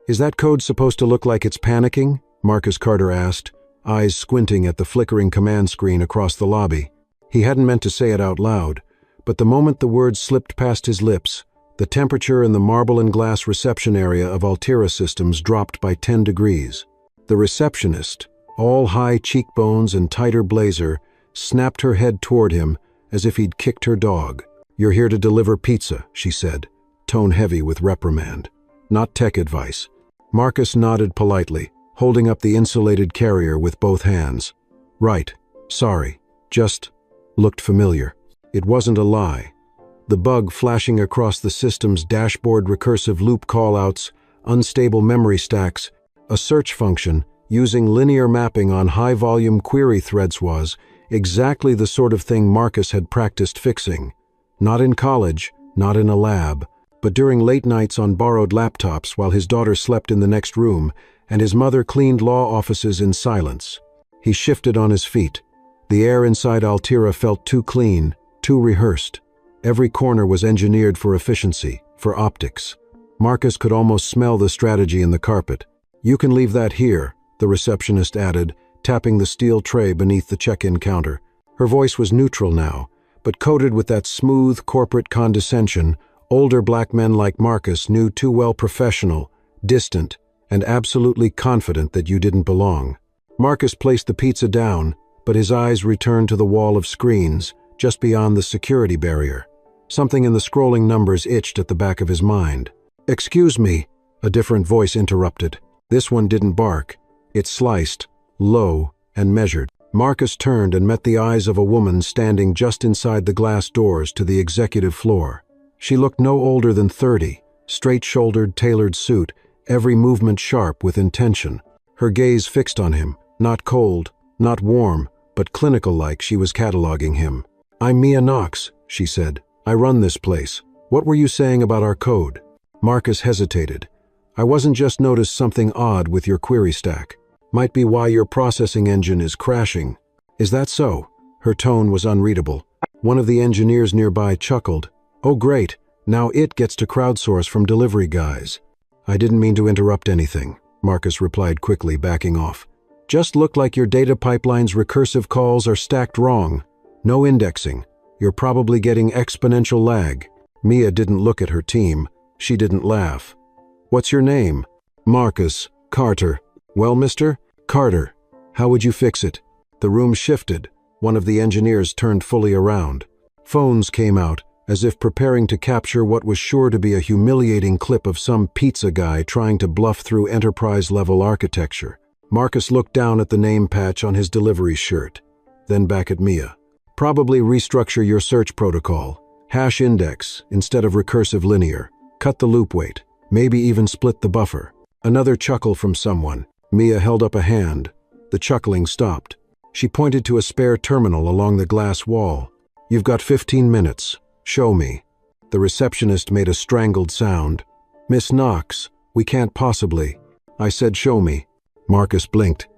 Is that code supposed to look like it's panicking? Marcus Carter asked, eyes squinting at the flickering command screen across the lobby. He hadn't meant to say it out loud, but the moment the words slipped past his lips, the temperature in the marble and glass reception area of Altera Systems dropped by 10 degrees. The receptionist, all high cheekbones and tighter blazer, snapped her head toward him as if he'd kicked her dog. "You're here to deliver pizza," she said, tone heavy with reprimand. "Not tech advice." Marcus nodded politely, holding up the insulated carrier with both hands. "Right. Sorry. Just looked familiar." It wasn't a lie. The bug flashing across the system's dashboard, recursive loop callouts, unstable memory stacks, a search function using linear mapping on high-volume query threads was exactly the sort of thing Marcus had practiced fixing. Not in college, not in a lab, but during late nights on borrowed laptops while his daughter slept in the next room and his mother cleaned law offices in silence. He shifted on his feet. The air inside Altera felt too clean, too rehearsed. Every corner was engineered for efficiency, for optics. Marcus could almost smell the strategy in the carpet. "You can leave that here," the receptionist added, tapping the steel tray beneath the check-in counter. Her voice was neutral now, but coated with that smooth corporate condescension older black men like Marcus knew too well: professional, distant, and absolutely confident that you didn't belong. Marcus placed the pizza down, but his eyes returned to the wall of screens just beyond the security barrier. Something in the scrolling numbers itched at the back of his mind. "Excuse me," a different voice interrupted. This one didn't bark. It sliced, low, and measured. Marcus turned and met the eyes of a woman standing just inside the glass doors to the executive floor. She looked no older than 30, straight-shouldered, tailored suit, every movement sharp with intention. Her gaze fixed on him, not cold, not warm, but clinical-like. She was cataloging him. "I'm Mia Knox," she said. "I run this place. What were you saying about our code?" Marcus hesitated. "I wasn't just noticed something odd with your query stack. Might be why your processing engine is crashing." "Is that so?" Her tone was unreadable. One of the engineers nearby chuckled. "Oh great, now it gets to crowdsource from delivery guys." "I didn't mean to interrupt anything," Marcus replied quickly, backing off. "Just looked like your data pipeline's recursive calls are stacked wrong. No indexing. You're probably getting exponential lag." Mia didn't look at her team. She didn't laugh. "What's your name?" "Marcus Carter." "Well, Mr. Carter, how would you fix it?" The room shifted. One of the engineers turned fully around. Phones came out, as if preparing to capture what was sure to be a humiliating clip of some pizza guy trying to bluff through enterprise-level architecture. Marcus looked down at the name patch on his delivery shirt, then back at Mia. "Probably restructure your search protocol. Hash index instead of recursive linear. Cut the loop weight. Maybe even split the buffer." Another chuckle from someone. Mia held up a hand. The chuckling stopped. She pointed to a spare terminal along the glass wall. "You've got 15 minutes. Show me." The receptionist made a strangled sound. "Miss Knox, we can't possibly." "I said show me." Marcus blinked.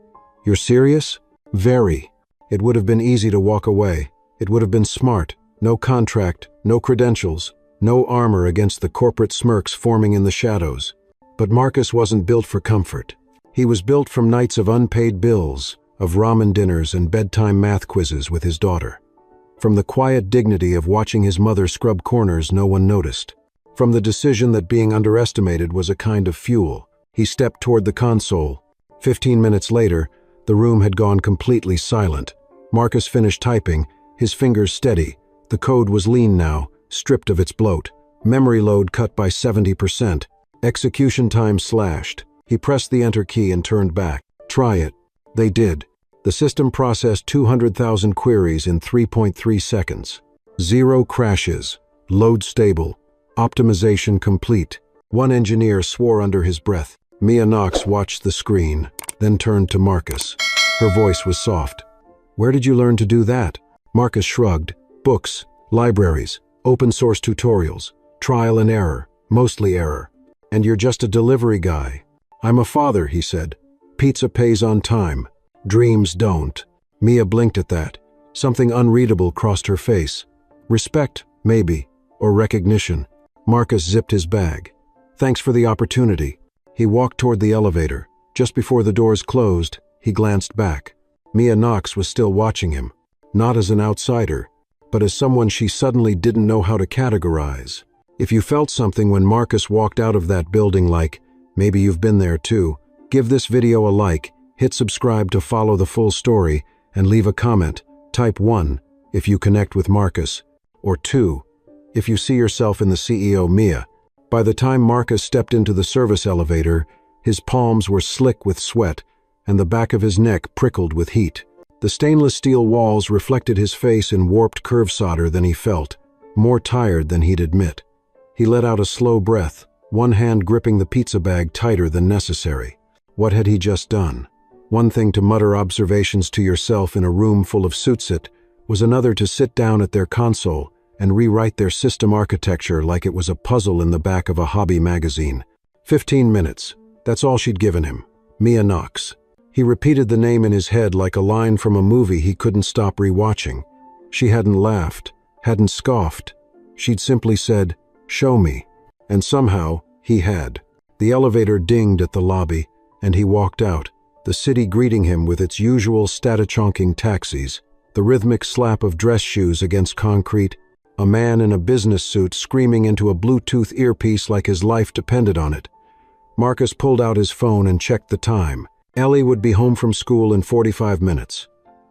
"You're serious?" "Very." It would have been easy to walk away. It would have been smart. No contract, no credentials, no armor against the corporate smirks forming in the shadows. But Marcus wasn't built for comfort. He was built from nights of unpaid bills, of ramen dinners and bedtime math quizzes with his daughter. From the quiet dignity of watching his mother scrub corners no one noticed. From the decision that being underestimated was a kind of fuel. He stepped toward the console. 15 minutes later, the room had gone completely silent. Marcus finished typing, his fingers steady. The code was lean now, stripped of its bloat. Memory load cut by 70%. Execution time slashed. He pressed the enter key and turned back. "Try it." They did. The system processed 200,000 queries in 3.3 seconds. 0 crashes. Load stable. Optimization complete. One engineer swore under his breath. Mia Knox watched the screen, then turned to Marcus. Her voice was soft. "Where did you learn to do that?" Marcus shrugged. "Books, libraries, open source tutorials, trial and error, mostly error. And you're just a delivery guy." "I'm a father," he said. "Pizza pays on time. Dreams don't." Mia blinked at that. Something unreadable crossed her face. Respect, maybe, or recognition. Marcus zipped his bag. "Thanks for the opportunity." He walked toward the elevator. Just before the doors closed, he glanced back. Mia Knox was still watching him, not as an outsider, but as someone she suddenly didn't know how to categorize. If you felt something when Marcus walked out of that building, like maybe you've been there too, give this video a like, hit subscribe to follow the full story, and leave a comment. Type 1 if you connect with Marcus, or 2 if you see yourself in the CEO Mia. By the time Marcus stepped into the service elevator, his palms were slick with sweat, and the back of his neck prickled with heat. The stainless steel walls reflected his face in warped curve solder than he felt, more tired than he'd admit. He let out a slow breath, one hand gripping the pizza bag tighter than necessary. What had he just done? One thing to mutter observations to yourself in a room full of suitsit was another to sit down at their console and rewrite their system architecture like it was a puzzle in the back of a hobby magazine. 15 minutes. That's all she'd given him. Mia Knox. He repeated the name in his head like a line from a movie he couldn't stop rewatching. She hadn't laughed, hadn't scoffed. She'd simply said, "Show me." And somehow, he had. The elevator dinged at the lobby, and he walked out, the city greeting him with its usual statachonking taxis, the rhythmic slap of dress shoes against concrete, a man in a business suit screaming into a Bluetooth earpiece like his life depended on it. Marcus pulled out his phone and checked the time. Ellie would be home from school in 45 minutes.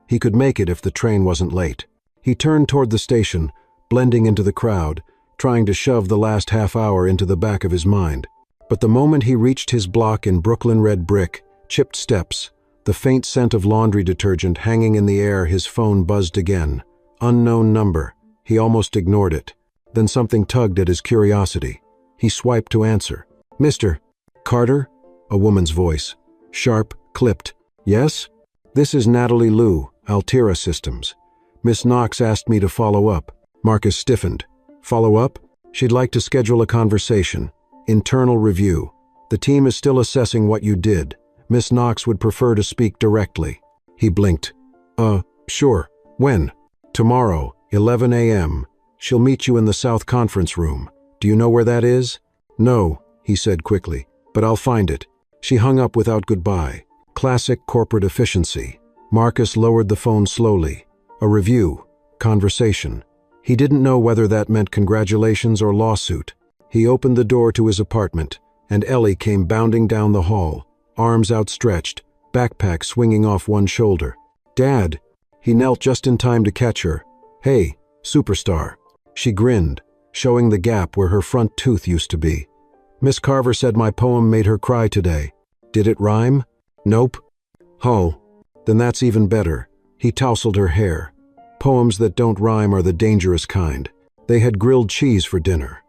He could make it if the train wasn't late. He turned toward the station, blending into the crowd, trying to shove the last half hour into the back of his mind. But the moment he reached his block in Brooklyn red brick, chipped steps, the faint scent of laundry detergent hanging in the air, his phone buzzed again. Unknown number. He almost ignored it. Then something tugged at his curiosity. He swiped to answer. "Mr. Carter?" A woman's voice. Sharp, clipped. "Yes? This is Natalie Liu, Altera Systems. Miss Knox asked me to follow up." Marcus stiffened. "Follow up?" "She'd like to schedule a conversation. Internal review. The team is still assessing what you did. Miss Knox would prefer to speak directly." He blinked. Sure. When?" "Tomorrow, 11 a.m. She'll meet you in the South Conference Room. Do you know where that is?" "No," he said quickly, "but I'll find it." She hung up without goodbye. Classic corporate efficiency. Marcus lowered the phone slowly. A review. Conversation. He didn't know whether that meant congratulations or lawsuit. He opened the door to his apartment, and Ellie came bounding down the hall, arms outstretched, backpack swinging off one shoulder. "Dad!" He knelt just in time to catch her. "Hey, superstar." She grinned, showing the gap where her front tooth used to be. "Miss Carver said my poem made her cry today. Did it rhyme?" "Nope." "Oh, then that's even better." He tousled her hair. Poems that don't rhyme are the dangerous kind. They had grilled cheese for dinner.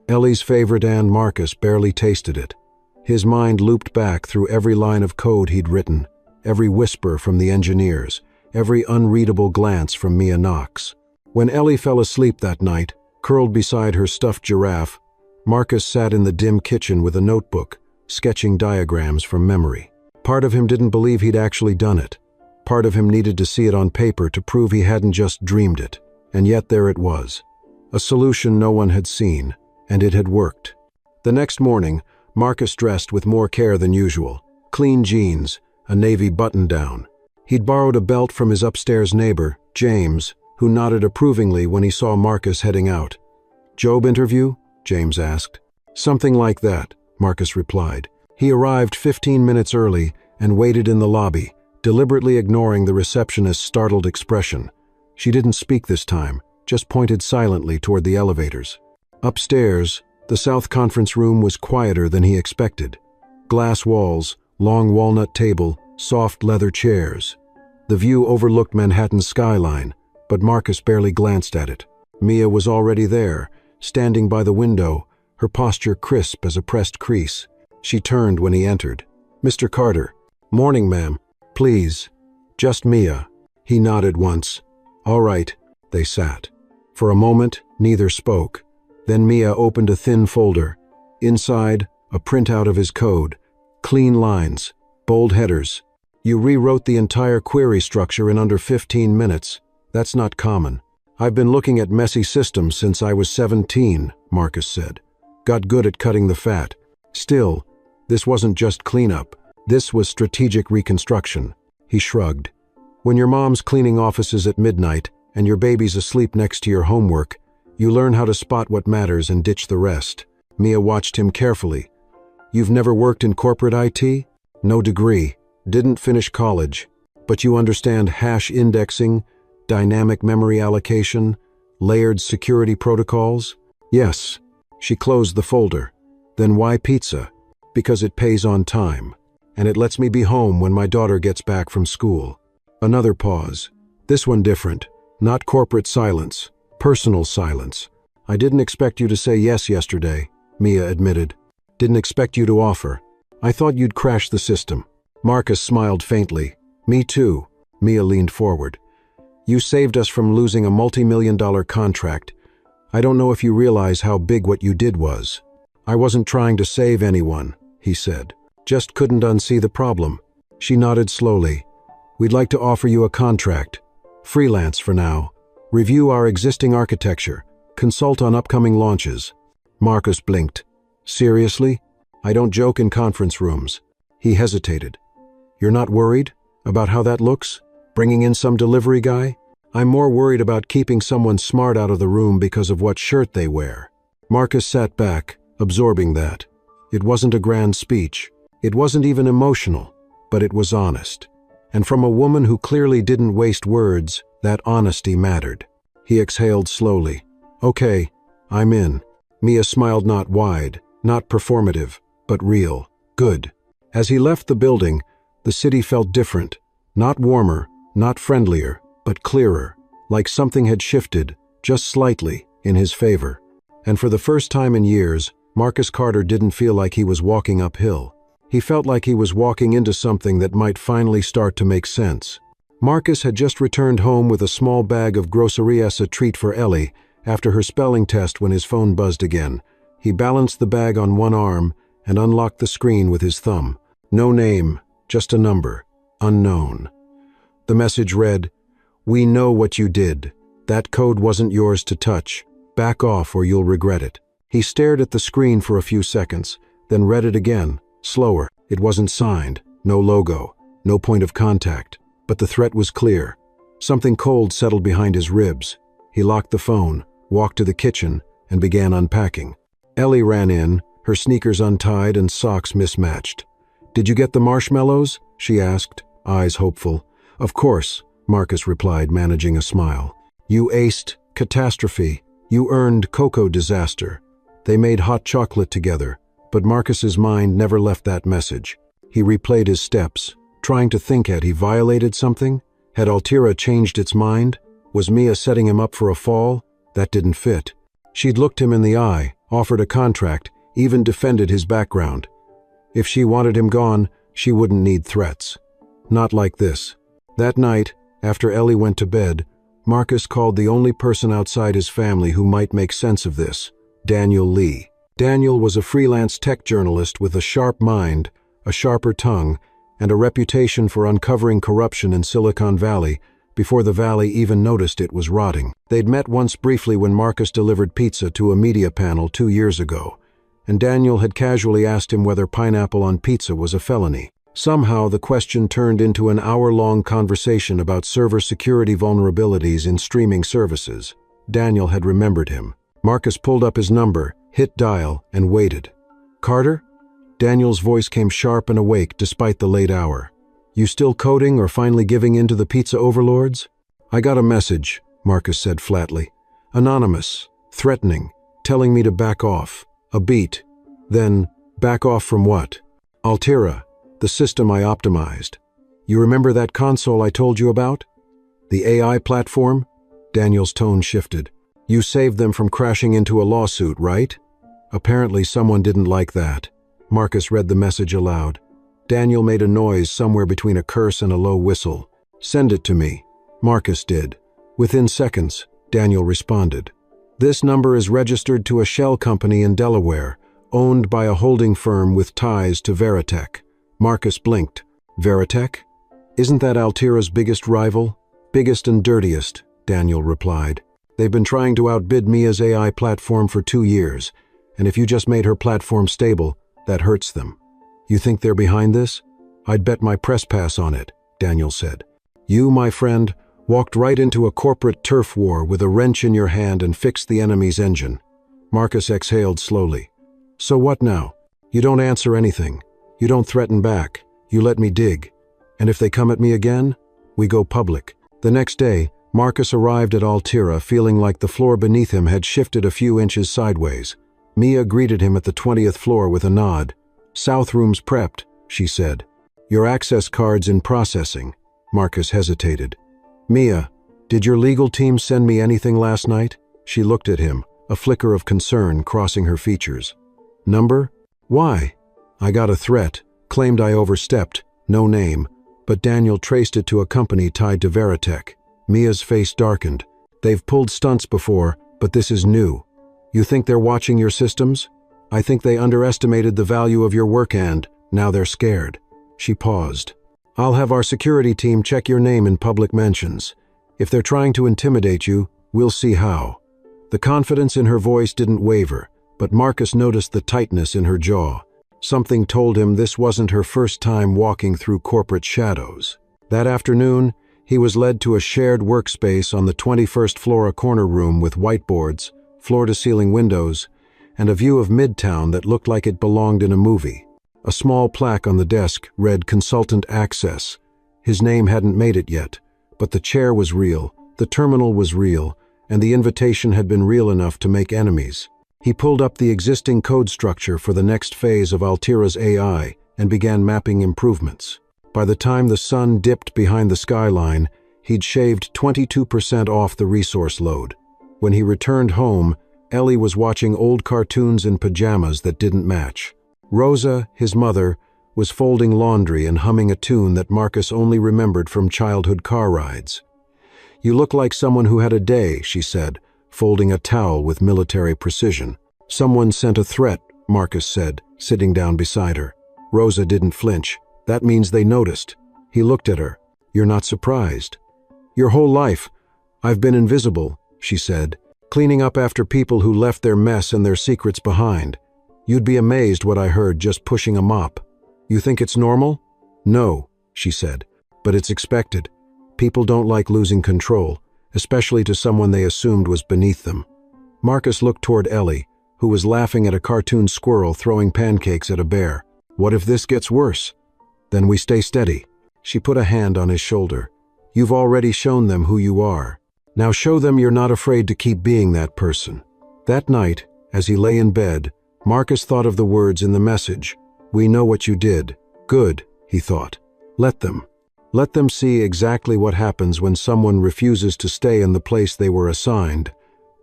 Ellie's favorite, and Marcus barely tasted it. His mind looped back through every line of code he'd written, every whisper from the engineers, every unreadable glance from Mia Knox. When Ellie fell asleep that night, curled beside her stuffed giraffe, Marcus sat in the dim kitchen with a notebook, sketching diagrams from memory. Part of him didn't believe he'd actually done it. Part of him needed to see it on paper to prove he hadn't just dreamed it. And yet there it was. A solution no one had seen, and it had worked. The next morning, Marcus dressed with more care than usual. Clean jeans, a navy button-down. He'd borrowed a belt from his upstairs neighbor, James, who nodded approvingly when he saw Marcus heading out. "Job interview?" James asked. "Something like that," Marcus replied. He arrived 15 minutes early and waited in the lobby, deliberately ignoring the receptionist's startled expression. She didn't speak this time, just pointed silently toward the elevators. Upstairs, the South Conference Room was quieter than he expected. Glass walls, long walnut table, soft leather chairs. The view overlooked Manhattan's skyline, but Marcus barely glanced at it. Mia was already there, standing by the window, her posture crisp as a pressed crease. She turned when he entered. "Mr. Carter." "Morning, ma'am." "Please." "Just Mia." He nodded once. "All right." They sat. For a moment, neither spoke. Then Mia opened a thin folder. Inside, a printout of his code. Clean lines, bold headers. "You rewrote the entire query structure in under 15 minutes. That's not common." "I've been looking at messy systems since I was 17, Marcus said. "Got good at cutting the fat. Still, This wasn't just cleanup. This was strategic reconstruction. He shrugged. When your mom's cleaning offices at midnight and your baby's asleep next to your homework, you learn how to spot what matters and ditch the rest. Mia watched him carefully. You've never worked in corporate IT? No degree. Didn't finish college. But you understand hash indexing, dynamic memory allocation, layered security protocols? Yes. She closed the folder. Then why pizza? Because it pays on time. And it lets me be home when my daughter gets back from school. Another pause. This one different. Not corporate silence. Personal silence. I didn't expect you to say yes yesterday, Mia admitted. Didn't expect you to offer. I thought you'd crash the system. Marcus smiled faintly. Me too. Mia leaned forward. You saved us from losing a multi-million-dollar contract. I don't know if you realize how big what you did was. I wasn't trying to save anyone, he said. Just couldn't unsee the problem. She nodded slowly. We'd like to offer you a contract. Freelance for now. Review our existing architecture. Consult on upcoming launches. Marcus blinked. Seriously? I don't joke in conference rooms. He hesitated. You're not worried about how that looks? Bringing in some delivery guy? I'm more worried about keeping someone smart out of the room because of what shirt they wear. Marcus sat back, absorbing that. It wasn't a grand speech. It wasn't even emotional, but it was honest. And from a woman who clearly didn't waste words, that honesty mattered. He exhaled slowly. Okay, I'm in. Mia smiled, not wide, not performative, but real. Good. As he left the building, the city felt different. Not warmer, not friendlier, but clearer. Like something had shifted, just slightly, in his favor. And for the first time in years, Marcus Carter didn't feel like he was walking uphill. He felt like he was walking into something that might finally start to make sense. Marcus had just returned home with a small bag of groceries as a treat for Ellie after her spelling test when his phone buzzed again. He balanced the bag on one arm and unlocked the screen with his thumb. No name, just a number. Unknown. The message read, "We know what you did. That code wasn't yours to touch. Back off or you'll regret it." He stared at the screen for a few seconds, then read it again, slower. It wasn't signed, no logo, no point of contact, but the threat was clear. Something cold settled behind his ribs. He locked the phone, walked to the kitchen, and began unpacking. Ellie ran in, her sneakers untied and socks mismatched. "Did you get the marshmallows?" she asked, eyes hopeful. "Of course," Marcus replied, managing a smile. "You aced catastrophe. You earned cocoa disaster." They made hot chocolate together, but Marcus's mind never left that message. He replayed his steps, trying to think, had he violated something? Had Altira changed its mind? Was Mia setting him up for a fall? That didn't fit. She'd looked him in the eye, offered a contract, even defended his background. If she wanted him gone, she wouldn't need threats. Not like this. That night, after Ellie went to bed, Marcus called the only person outside his family who might make sense of this, Daniel Lee. Daniel was a freelance tech journalist with a sharp mind, a sharper tongue, and a reputation for uncovering corruption in Silicon Valley before the valley even noticed it was rotting. They'd met once briefly when Marcus delivered pizza to a media panel 2 years ago, and Daniel had casually asked him whether pineapple on pizza was a felony. Somehow, the question turned into an hour-long conversation about server security vulnerabilities in streaming services. Daniel had remembered him. Marcus pulled up his number, hit dial, and waited. "Carter?" Daniel's voice came sharp and awake despite the late hour. "You still coding or finally giving in to the pizza overlords?" "I got a message," Marcus said flatly. "Anonymous, threatening, telling me to back off. A beat. Then, back off from what?" "Altira, the system I optimized. You remember that console I told you about? The AI platform?" Daniel's tone shifted. "You saved them from crashing into a lawsuit, right?" Apparently someone didn't like that. Marcus read the message aloud. Daniel made a noise somewhere between a curse and a low whistle. "Send it to me." Marcus did. Within seconds, Daniel responded. "This number is registered to a shell company in Delaware, owned by a holding firm with ties to Veritech." Marcus blinked. "Veritech? Isn't that Altira's biggest rival?" "Biggest and dirtiest," Daniel replied. "They've been trying to outbid Mia's AI platform for 2 years, and if you just made her platform stable, that hurts them." You think they're behind this? I'd bet my press pass on it, Daniel said. You, my friend, walked right into a corporate turf war with a wrench in your hand and fixed the enemy's engine. Marcus exhaled slowly. So what now? You don't answer anything. You don't threaten back. You let me dig. And if they come at me again, we go public. The next day, Marcus arrived at Altira feeling like the floor beneath him had shifted a few inches sideways. Mia greeted him at the 20th floor with a nod. South room's prepped, she said. Your access card's in processing. Marcus hesitated. Mia, did your legal team send me anything last night? She looked at him, a flicker of concern crossing her features. Number? Why? I got a threat, claimed I overstepped, no name, but Daniel traced it to a company tied to Veritech. Mia's face darkened. They've pulled stunts before, but this is new. You think they're watching your systems? I think they underestimated the value of your work and now they're scared. She paused. I'll have our security team check your name in public mentions. If they're trying to intimidate you, we'll see how. The confidence in her voice didn't waver, but Marcus noticed the tightness in her jaw. Something told him this wasn't her first time walking through corporate shadows. That afternoon, he was led to a shared workspace on the 21st floor, a corner room with whiteboards, floor-to-ceiling windows, and a view of Midtown that looked like it belonged in a movie. A small plaque on the desk read Consultant Access. His name hadn't made it yet, but the chair was real, the terminal was real, and the invitation had been real enough to make enemies. He pulled up the existing code structure for the next phase of Altira's AI and began mapping improvements. By the time the sun dipped behind the skyline, he'd shaved 22% off the resource load. When he returned home, Ellie was watching old cartoons in pajamas that didn't match. Rosa, his mother, was folding laundry and humming a tune that Marcus only remembered from childhood car rides. You look like someone who had a day, she said, folding a towel with military precision. Someone sent a threat, Marcus said, sitting down beside her. Rosa didn't flinch. That means they noticed. He looked at her. You're not surprised. Your whole life, I've been invisible, she said, cleaning up after people who left their mess and their secrets behind. You'd be amazed what I heard just pushing a mop. You think it's normal? No, she said, but it's expected. People don't like losing control, especially to someone they assumed was beneath them. Marcus looked toward Ellie, who was laughing at a cartoon squirrel throwing pancakes at a bear. What if this gets worse? Then we stay steady. She put a hand on his shoulder. You've already shown them who you are. Now show them you're not afraid to keep being that person. That night, as he lay in bed, Marcus thought of the words in the message. We know what you did. Good, he thought. Let them. Let them see exactly what happens when someone refuses to stay in the place they were assigned.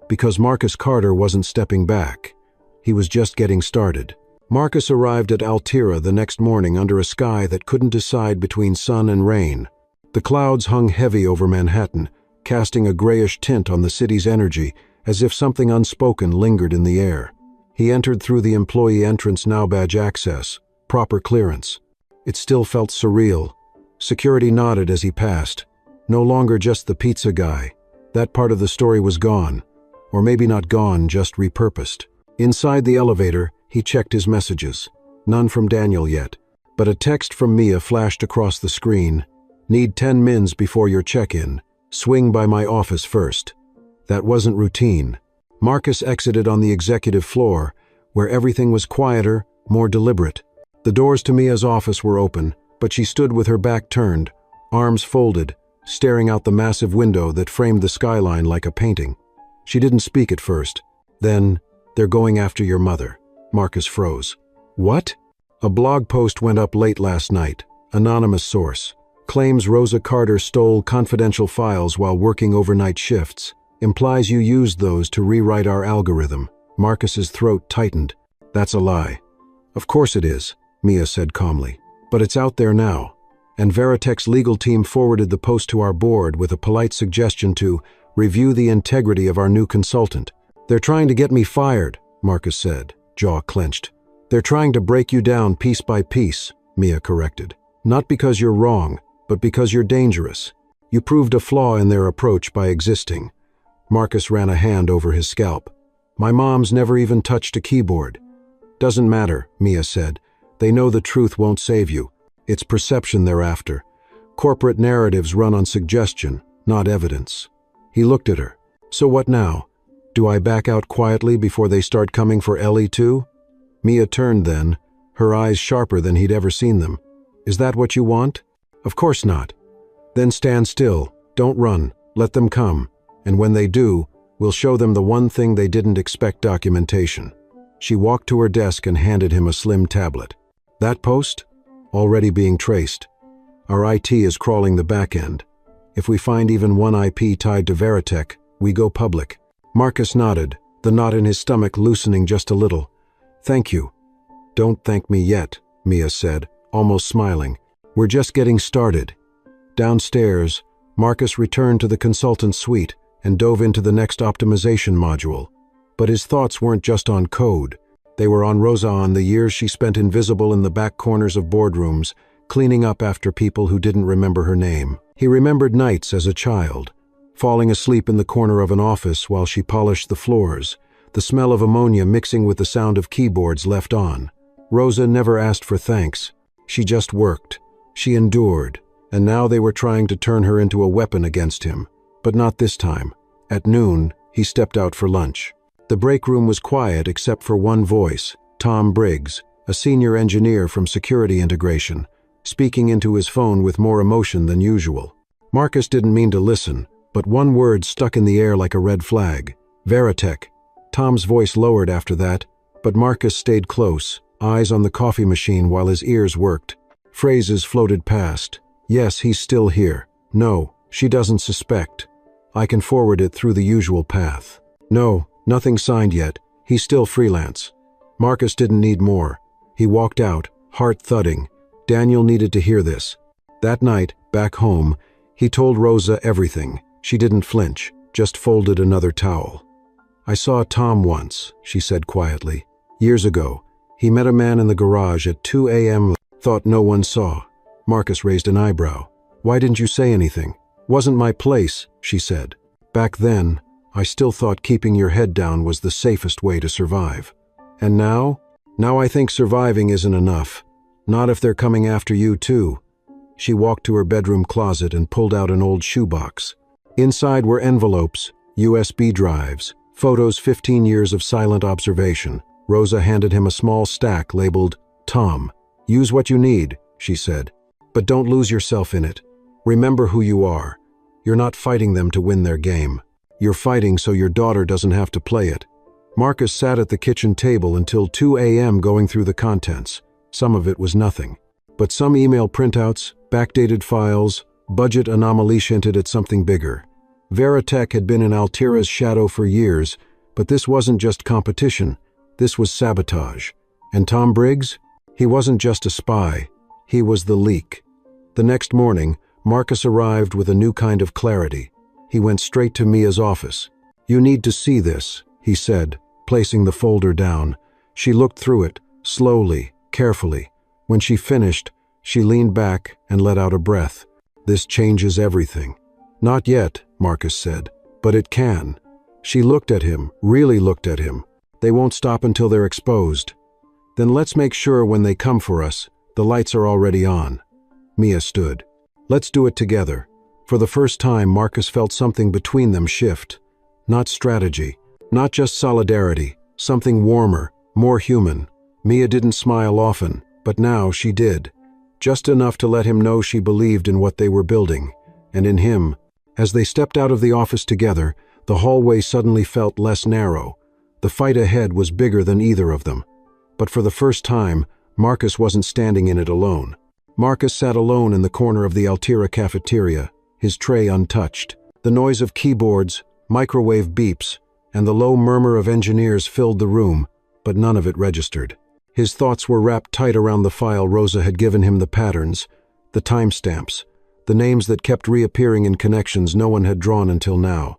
Because Marcus Carter wasn't stepping back. He was just getting started. Marcus arrived at Altira the next morning under a sky that couldn't decide between sun and rain. The clouds hung heavy over Manhattan, casting a grayish tint on the city's energy, as if something unspoken lingered in the air. He entered through the employee entrance, now badge access, proper clearance. It still felt surreal. Security nodded as he passed. No longer just the pizza guy. That part of the story was gone. Or maybe not gone, just repurposed. Inside the elevator, he checked his messages. None from Daniel yet, but a text from Mia flashed across the screen. Need 10 mins before your check-in. Swing by my office first. That wasn't routine. Marcus exited on the executive floor, where everything was quieter, more deliberate. The doors to Mia's office were open, but she stood with her back turned, arms folded, staring out the massive window that framed the skyline like a painting. She didn't speak at first. Then, they're going after your mother. Marcus froze. What? A blog post went up late last night. Anonymous source. Claims Rosa Carter stole confidential files while working overnight shifts. Implies you used those to rewrite our algorithm. Marcus's throat tightened. That's a lie. Of course it is, Mia said calmly. But it's out there now. And Veritech's legal team forwarded the post to our board with a polite suggestion to review the integrity of our new consultant. They're trying to get me fired, Marcus said, jaw clenched. They're trying to break you down piece by piece, Mia corrected. Not because you're wrong, but because you're dangerous. You proved a flaw in their approach by existing. Marcus ran a hand over his scalp. My mom's never even touched a keyboard. Doesn't matter, Mia said. They know the truth won't save you. It's perception they're after. Corporate narratives run on suggestion, not evidence. He looked at her. So what now? Do I back out quietly before they start coming for Ellie too? Mia turned then, her eyes sharper than he'd ever seen them. Is that what you want? Of course not. Then stand still. Don't run. Let them come. And when they do, we'll show them the one thing they didn't expect: documentation. She walked to her desk and handed him a slim tablet. That post? Already being traced. Our IT is crawling the back end. If we find even one IP tied to Veritech, we go public. Marcus nodded, the knot in his stomach loosening just a little. Thank you. Don't thank me yet, Mia said, almost smiling. We're just getting started. Downstairs, Marcus returned to the consultant's suite and dove into the next optimization module. But his thoughts weren't just on code. They were on Rosa, on the years she spent invisible in the back corners of boardrooms, cleaning up after people who didn't remember her name. He remembered nights as a child, falling asleep in the corner of an office while she polished the floors, the smell of ammonia mixing with the sound of keyboards left on. Rosa never asked for thanks. She just worked. She endured. And now they were trying to turn her into a weapon against him. But not this time. At noon, he stepped out for lunch. The break room was quiet except for one voice, Tom Briggs, a senior engineer from Security Integration, speaking into his phone with more emotion than usual. Marcus didn't mean to listen, but one word stuck in the air like a red flag. Veritech. Tom's voice lowered after that, but Marcus stayed close, eyes on the coffee machine while his ears worked. Phrases floated past. Yes, he's still here. No, she doesn't suspect. I can forward it through the usual path. No, nothing signed yet. He's still freelance. Marcus didn't need more. He walked out, heart thudding. Daniel needed to hear this. That night, back home, he told Rosa everything. She didn't flinch, just folded another towel. I saw Tom once, she said quietly. Years ago, he met a man in the garage at 2 a.m. Thought no one saw. Marcus raised an eyebrow. Why didn't you say anything? Wasn't my place, she said. Back then, I still thought keeping your head down was the safest way to survive. And now? Now I think surviving isn't enough. Not if they're coming after you too. She walked to her bedroom closet and pulled out an old shoebox. Inside were envelopes, USB drives, photos, 15 years of silent observation. Rosa handed him a small stack labeled Tom. Use what you need, she said. But don't lose yourself in it. Remember who you are. You're not fighting them to win their game. You're fighting so your daughter doesn't have to play it. Marcus sat at the kitchen table until 2 a.m. going through the contents. Some of it was nothing. But some email printouts, backdated files, budget anomaly hinted at something bigger. Veritech had been in Altira's shadow for years, but this wasn't just competition. This was sabotage. And Tom Briggs? He wasn't just a spy. He was the leak. The next morning, Marcus arrived with a new kind of clarity. He went straight to Mia's office. You need to see this, he said, placing the folder down. She looked through it, slowly, carefully. When she finished, she leaned back and let out a breath. This changes everything. Not yet, Marcus said, but it can. She looked at him, really looked at him. They won't stop until they're exposed. Then let's make sure when they come for us, the lights are already on. Mia stood. Let's do it together. For the first time, Marcus felt something between them shift. Not strategy, not just solidarity, something warmer, more human. Mia didn't smile often, but now she did. Just enough to let him know she believed in what they were building, and in him. As they stepped out of the office together, the hallway suddenly felt less narrow. The fight ahead was bigger than either of them. But for the first time, Marcus wasn't standing in it alone. Marcus sat alone in the corner of the Altira cafeteria, his tray untouched. The noise of keyboards, microwave beeps, and the low murmur of engineers filled the room, but none of it registered. His thoughts were wrapped tight around the file Rosa had given him, the patterns, the timestamps, the names that kept reappearing in connections no one had drawn until now.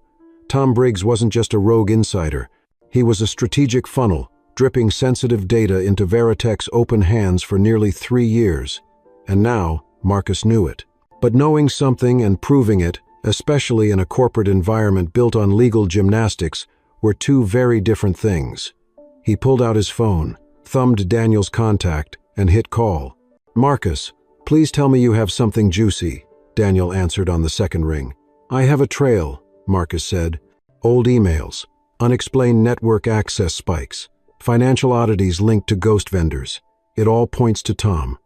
Tom Briggs wasn't just a rogue insider. He was a strategic funnel, dripping sensitive data into Veritech's open hands for nearly 3 years. And now, Marcus knew it. But knowing something and proving it, especially in a corporate environment built on legal gymnastics, were two very different things. He pulled out his phone, thumbed Daniel's contact, and hit call. "Marcus, please tell me you have something juicy," Daniel answered on the second ring. "I have a trail," Marcus said. "Old emails, unexplained network access spikes, financial oddities linked to ghost vendors. It all points to Tom."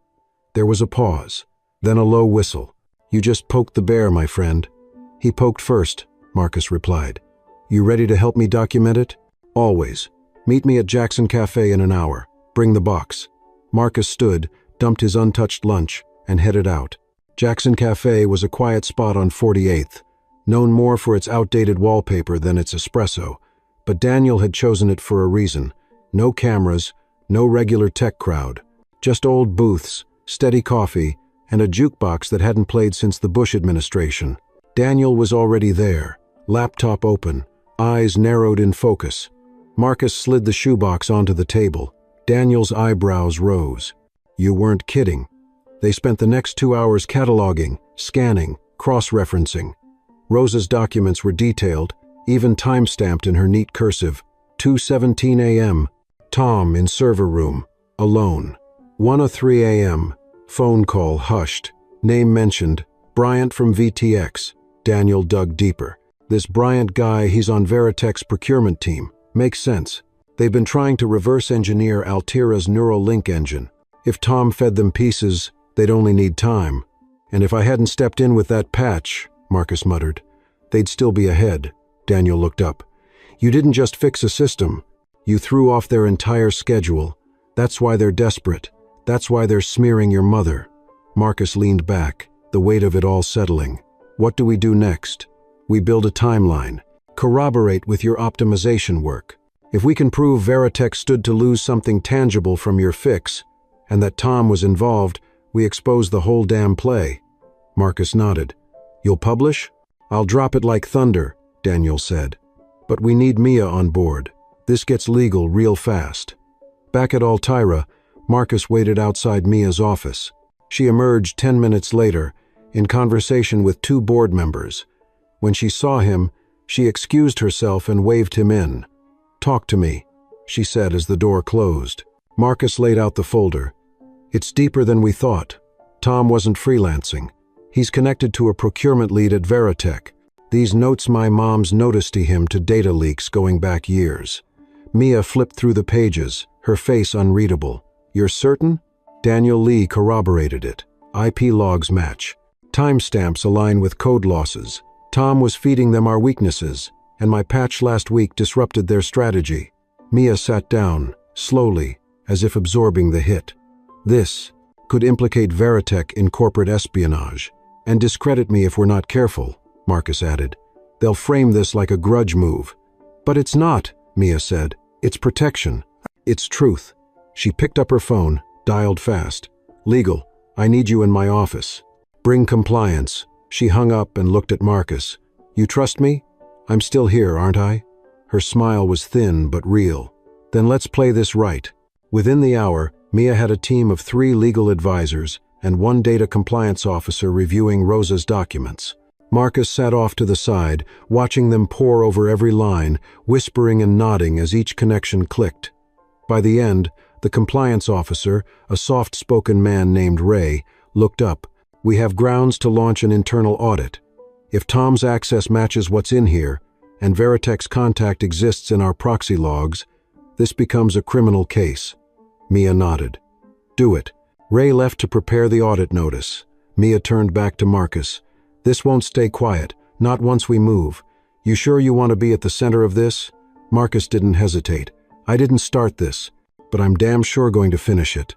There was a pause, then a low whistle. "You just poked the bear, my friend." "He poked first," Marcus replied. "You ready to help me document it?" "Always. Meet me at Jackson Cafe in an hour. Bring the box." Marcus stood, dumped his untouched lunch, and headed out. Jackson Cafe was a quiet spot on 48th, known more for its outdated wallpaper than its espresso, but Daniel had chosen it for a reason. No cameras, no regular tech crowd, just old booths, steady coffee, and a jukebox that hadn't played since the Bush administration. Daniel was already there, laptop open, eyes narrowed in focus. Marcus slid the shoebox onto the table. Daniel's eyebrows rose. "You weren't kidding." They spent the next 2 hours cataloging, scanning, cross-referencing. Rosa's documents were detailed, even time-stamped in her neat cursive. 2:17 a.m. Tom in server room, alone. 1:03 a.m. Phone call hushed. Name mentioned. Bryant from VTX. Daniel dug deeper. This Bryant guy, he's on Veritech's procurement team. Makes sense. They've been trying to reverse engineer Altira's neural link engine. If Tom fed them pieces, they'd only need time. And if I hadn't stepped in with that patch, Marcus muttered, they'd still be ahead. Daniel looked up. You didn't just fix a system. You threw off their entire schedule. That's why they're desperate. That's why they're smearing your mother. Marcus leaned back, the weight of it all settling. What do we do next? We build a timeline. Corroborate with your optimization work. If we can prove Veritech stood to lose something tangible from your fix, and that Tom was involved, we expose the whole damn play. Marcus nodded. You'll publish? I'll drop it like thunder, Daniel said. But we need Mia on board. This gets legal real fast. Back at Altira, Marcus waited outside Mia's office. She emerged 10 minutes later, in conversation with 2 board members. When she saw him, she excused herself and waved him in. Talk to me, she said as the door closed. Marcus laid out the folder. It's deeper than we thought. Tom wasn't freelancing. He's connected to a procurement lead at Veritech. These notes my mom's noticed to him to data leaks going back years. Mia flipped through the pages, her face unreadable. You're certain? Daniel Lee corroborated it. IP logs match. Timestamps align with code losses. Tom was feeding them our weaknesses, and my patch last week disrupted their strategy. Mia sat down, slowly, as if absorbing the hit. This could implicate Veritech in corporate espionage, and discredit me if we're not careful, Marcus added. They'll frame this like a grudge move. But it's not, Mia said. It's protection. It's truth. She picked up her phone, dialed fast. Legal, I need you in my office. Bring compliance. She hung up and looked at Marcus. You trust me? I'm still here, aren't I? Her smile was thin but real. Then let's play this right. Within the hour, Mia had a team of 3 legal advisors and 1 data compliance officer reviewing Rosa's documents. Marcus sat off to the side, watching them pore over every line, whispering and nodding as each connection clicked. By the end, the compliance officer, a soft-spoken man named Ray, looked up. We have grounds to launch an internal audit. If Tom's access matches what's in here, and Veritech's contact exists in our proxy logs, this becomes a criminal case. Mia nodded. Do it. Ray left to prepare the audit notice. Mia turned back to Marcus. This won't stay quiet, not once we move. You sure you want to be at the center of this? Marcus didn't hesitate. I didn't start this, but I'm damn sure going to finish it.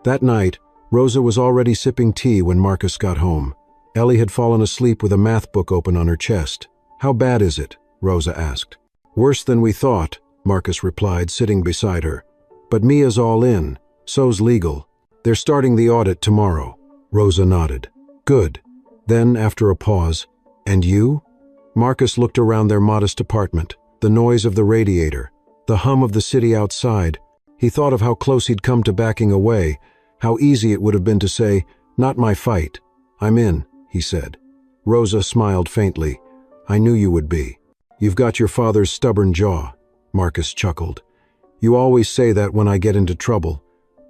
That night, Rosa was already sipping tea when Marcus got home. Ellie had fallen asleep with a math book open on her chest. How bad is it? Rosa asked. Worse than we thought, Marcus replied, sitting beside her. But Mia's all in. So's legal. They're starting the audit tomorrow. Rosa nodded. Good. Then, after a pause, and you? Marcus looked around their modest apartment, the noise of the radiator, the hum of the city outside. He thought of how close he'd come to backing away, how easy it would have been to say, not my fight. I'm in, he said. Rosa smiled faintly. I knew you would be. You've got your father's stubborn jaw, Marcus chuckled. You always say that when I get into trouble.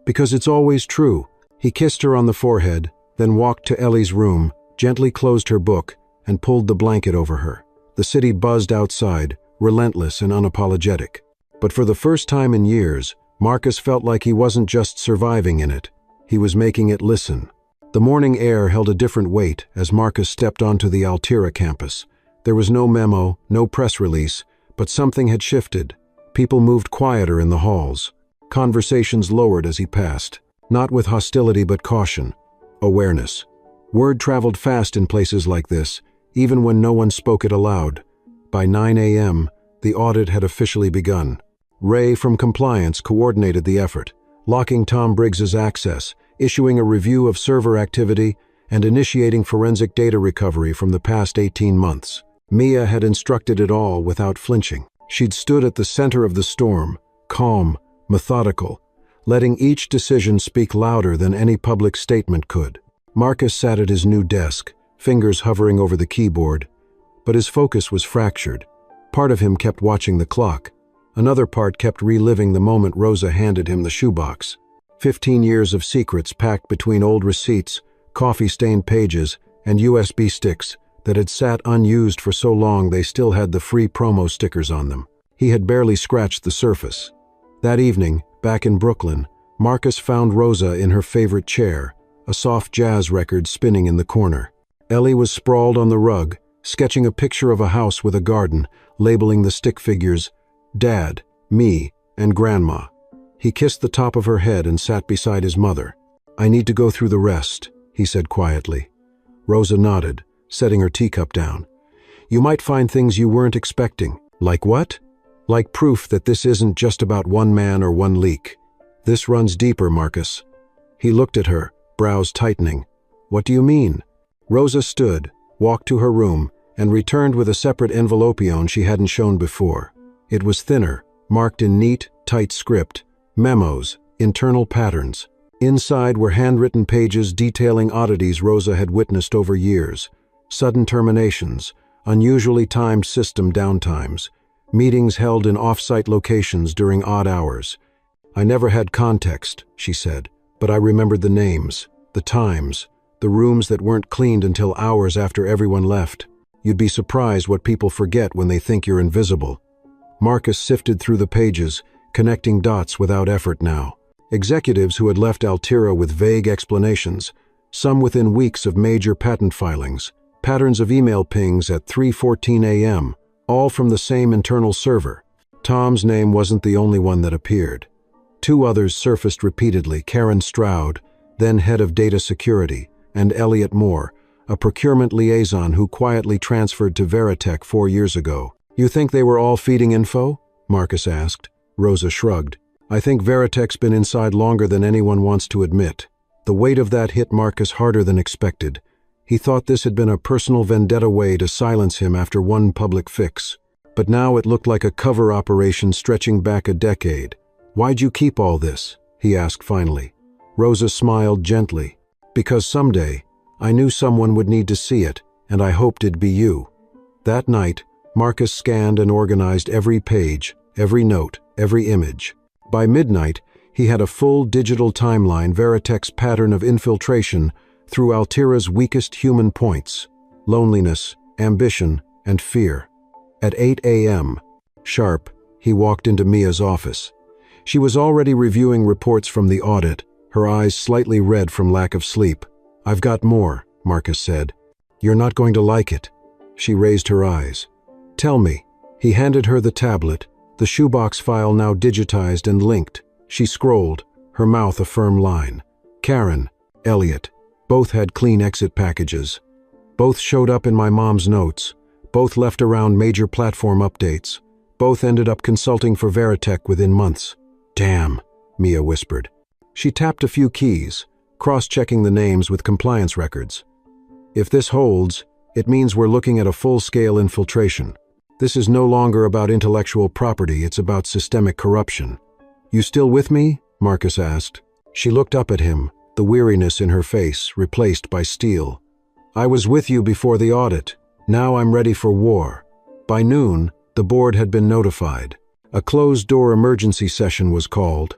Because it's always true." He kissed her on the forehead, then walked to Ellie's room, gently closed her book, and pulled the blanket over her. The city buzzed outside, relentless and unapologetic. But for the first time in years, Marcus felt like he wasn't just surviving in it. He was making it listen. The morning air held a different weight as Marcus stepped onto the Altira campus. There was no memo, no press release, but something had shifted. People moved quieter in the halls. Conversations lowered as he passed, not with hostility but caution, awareness. Word traveled fast in places like this, even when no one spoke it aloud. By 9 a.m., the audit had officially begun. Ray from compliance coordinated the effort, locking Tom Briggs's access, issuing a review of server activity, and initiating forensic data recovery from the past 18 months. Mia had instructed it all without flinching. She'd stood at the center of the storm, calm, methodical, letting each decision speak louder than any public statement could. Marcus sat at his new desk, fingers hovering over the keyboard, but his focus was fractured. Part of him kept watching the clock. Another part kept reliving the moment Rosa handed him the shoebox. 15 years of secrets packed between old receipts, coffee-stained pages, and USB sticks that had sat unused for so long they still had the free promo stickers on them. He had barely scratched the surface. That evening, back in Brooklyn, Marcus found Rosa in her favorite chair, a soft jazz record spinning in the corner. Ellie was sprawled on the rug, sketching a picture of a house with a garden, labeling the stick figures Dad, me, and Grandma. He kissed the top of her head and sat beside his mother. "I need to go through the rest," he said quietly. Rosa nodded, setting her teacup down. "You might find things you weren't expecting." "Like what?" "Like proof that this isn't just about one man or one leak. This runs deeper, Marcus." He looked at her, brows tightening. "What do you mean?" Rosa stood, walked to her room, and returned with a separate envelopion she hadn't shown before. It was thinner, marked in neat, tight script, memos, internal patterns. Inside were handwritten pages detailing oddities Rosa had witnessed over years. Sudden terminations, unusually timed system downtimes, meetings held in off-site locations during odd hours. "I never had context," she said, "but I remembered the names, the times, the rooms that weren't cleaned until hours after everyone left. You'd be surprised what people forget when they think you're invisible." Marcus sifted through the pages, connecting dots without effort now. Executives who had left Altira with vague explanations, some within weeks of major patent filings, patterns of email pings at 3:14 a.m., all from the same internal server. Tom's name wasn't the only one that appeared. Two others surfaced repeatedly: Karen Stroud, then head of data security, and Elliot Moore, a procurement liaison who quietly transferred to Veritech 4 years ago. "You think they were all feeding info?" Marcus asked. Rosa shrugged. "I think Veritech's been inside longer than anyone wants to admit." The weight of that hit Marcus harder than expected. He thought this had been a personal vendetta way to silence him after one public fix. But now it looked like a cover operation stretching back a decade. "Why'd you keep all this?" he asked finally. Rosa smiled gently. "Because someday, I knew someone would need to see it, and I hoped it'd be you." That night, Marcus scanned and organized every page, every note, every image. By midnight, he had a full digital timeline, Veritech's pattern of infiltration through Altira's weakest human points: loneliness, ambition, and fear. At 8 a.m. sharp, he walked into Mia's office. She was already reviewing reports from the audit, her eyes slightly red from lack of sleep. "I've got more," Marcus said. "You're not going to like it." She raised her eyes. "Tell me." He handed her the tablet, the shoebox file now digitized and linked. She scrolled, her mouth a firm line. Karen, Elliot, both had clean exit packages. Both showed up in my mom's notes. Both left around major platform updates. Both ended up consulting for Veritech within months. "Damn," Mia whispered. She tapped a few keys, cross-checking the names with compliance records. "If this holds, it means we're looking at a full-scale infiltration. This is no longer about intellectual property, it's about systemic corruption." "You still with me?" Marcus asked. She looked up at him, the weariness in her face replaced by steel. "I was with you before the audit. Now I'm ready for war." By noon, the board had been notified. A closed-door emergency session was called.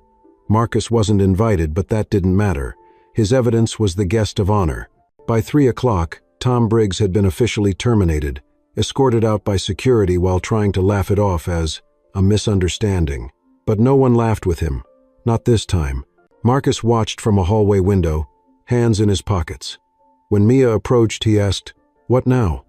Marcus wasn't invited, but that didn't matter. His evidence was the guest of honor. By 3 o'clock, Tom Briggs had been officially terminated, escorted out by security while trying to laugh it off as a misunderstanding. But no one laughed with him. Not this time. Marcus watched from a hallway window, hands in his pockets. When Mia approached, he asked, "What now?"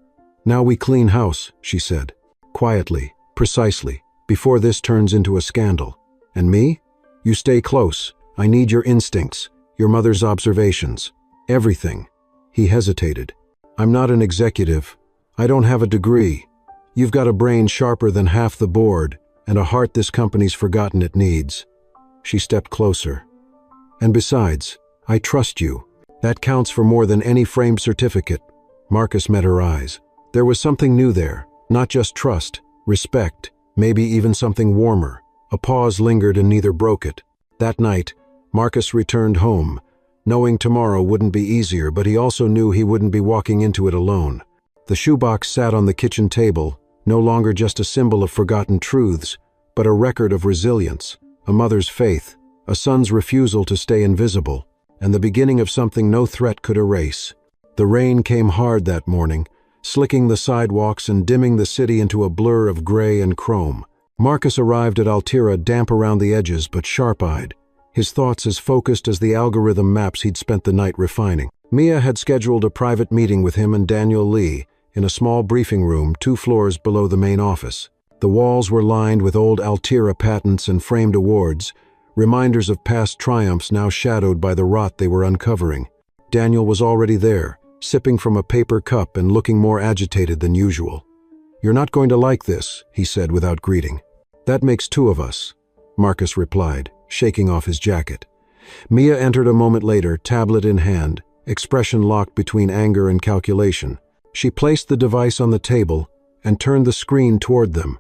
"Now we clean house," she said. Quietly, precisely, before this turns into a scandal. "And me? You stay close. I need your instincts, your mother's observations. Everything." He hesitated. "I'm not an executive. I don't have a degree. You've got a brain sharper than half the board, and a heart this company's forgotten it needs." She stepped closer. "And besides, I trust you. That counts for more than any framed certificate." Marcus met her eyes. There was something new there, not just trust, respect, maybe even something warmer. A pause lingered and neither broke it. That night, Marcus returned home, knowing tomorrow wouldn't be easier, but he also knew he wouldn't be walking into it alone. The shoebox sat on the kitchen table, no longer just a symbol of forgotten truths, but a record of resilience, a mother's faith, a son's refusal to stay invisible, and the beginning of something no threat could erase. The rain came hard that morning, slicking the sidewalks and dimming the city into a blur of gray and chrome. Marcus arrived at Altira damp around the edges but sharp-eyed, his thoughts as focused as the algorithm maps he'd spent the night refining. Mia had scheduled a private meeting with him and Daniel Lee in a small briefing room 2 floors below the main office. The walls were lined with old Altira patents and framed awards, reminders of past triumphs now shadowed by the rot they were uncovering. Daniel was already there, sipping from a paper cup and looking more agitated than usual. "You're not going to like this," he said without greeting. "That makes 2 of us," Marcus replied, shaking off his jacket. Mia entered a moment later, tablet in hand, expression locked between anger and calculation. She placed the device on the table and turned the screen toward them.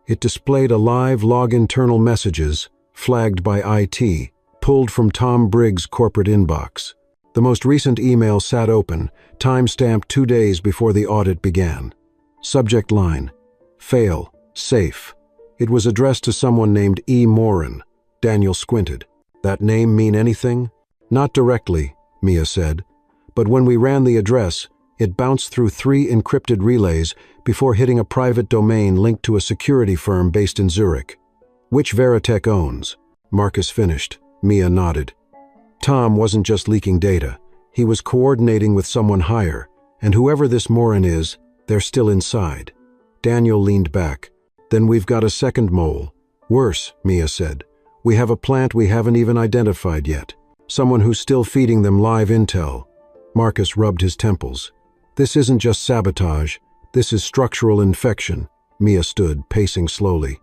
It displayed a live log internal messages, flagged by IT, pulled from Tom Briggs' corporate inbox. The most recent email sat open, time-stamped 2 days before the audit began. Subject line: "Fail. Safe." It was addressed to someone named E. Morin. Daniel squinted. "That name mean anything?" "Not directly," Mia said. "But when we ran the address, it bounced through 3 encrypted relays before hitting a private domain linked to a security firm based in Zurich. Which Veritech owns." Marcus finished. Mia nodded. Tom wasn't just leaking data. He was coordinating with someone higher, and whoever this Morin is, they're still inside. Daniel leaned back. "Then we've got a second mole." "Worse," Mia said. "We have a plant we haven't even identified yet. Someone who's still feeding them live intel." Marcus rubbed his temples. "This isn't just sabotage. This is structural infection." Mia stood, pacing slowly.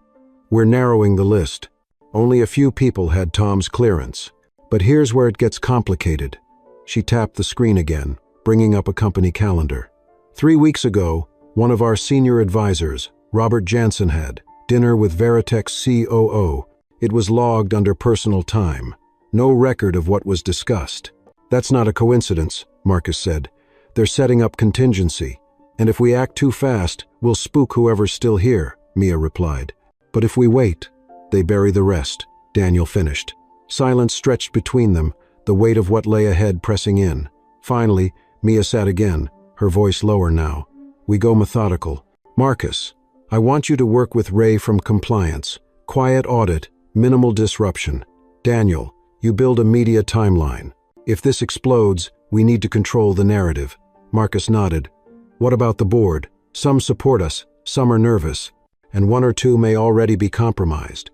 "We're narrowing the list. Only a few people had Tom's clearance. But here's where it gets complicated." She tapped the screen again, bringing up a company calendar. 3 weeks ago, one of our senior advisors, Robert Jansen, had dinner with Veritech's COO. It was logged under personal time. No record of what was discussed. "That's not a coincidence," Marcus said. "They're setting up contingency. And if we act too fast, we'll spook whoever's still here," Mia replied. "But if we wait, they bury the rest," Daniel finished. Silence stretched between them, the weight of what lay ahead pressing in. Finally, Mia sat again, her voice lower now. "We go methodical. Marcus, I want you to work with Ray from compliance. Quiet audit, minimal disruption. Daniel, you build a media timeline. If this explodes, we need to control the narrative." Marcus nodded. "What about the board? Some support us, some are nervous, and 1 or 2 may already be compromised."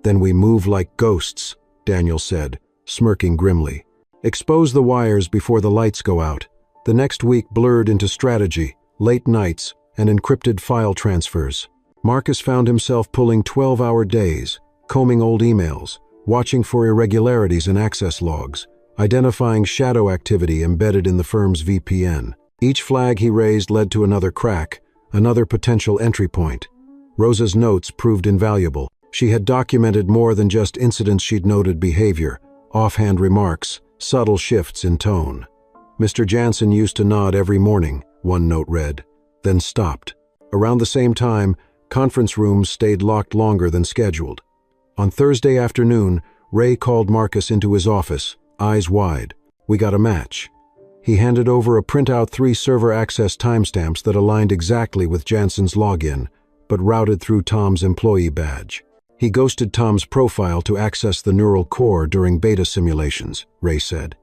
"Then we move like ghosts," Daniel said, smirking grimly. "Expose the wires before the lights go out." The next week blurred into strategy, late nights, and encrypted file transfers. Marcus found himself pulling 12-hour days, combing old emails, watching for irregularities in access logs, identifying shadow activity embedded in the firm's VPN. Each flag he raised led to another crack, another potential entry point. Rosa's notes proved invaluable. She had documented more than just incidents she'd noted: behavior, offhand remarks, subtle shifts in tone. "Mr. Jansen used to nod every morning," one note read, then stopped. Around the same time, conference rooms stayed locked longer than scheduled. On Thursday afternoon, Ray called Marcus into his office, eyes wide. We got a match. He handed over a printout 3 server access timestamps that aligned exactly with Jansen's login, but routed through Tom's employee badge. He ghosted Tom's profile to access the neural core during beta simulations, Ray said.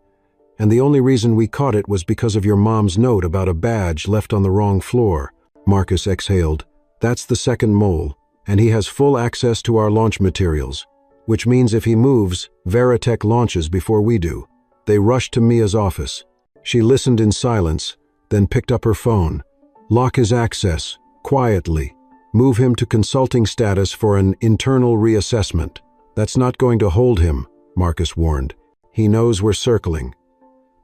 And the only reason we caught it was because of your mom's note about a badge left on the wrong floor. Marcus exhaled. That's the second mole, and he has full access to our launch materials, which means if he moves, Veritech launches before we do. They rushed to Mia's office. She listened in silence, then picked up her phone. Lock his access, quietly. Move him to consulting status for an internal reassessment. That's not going to hold him, Marcus warned. He knows we're circling.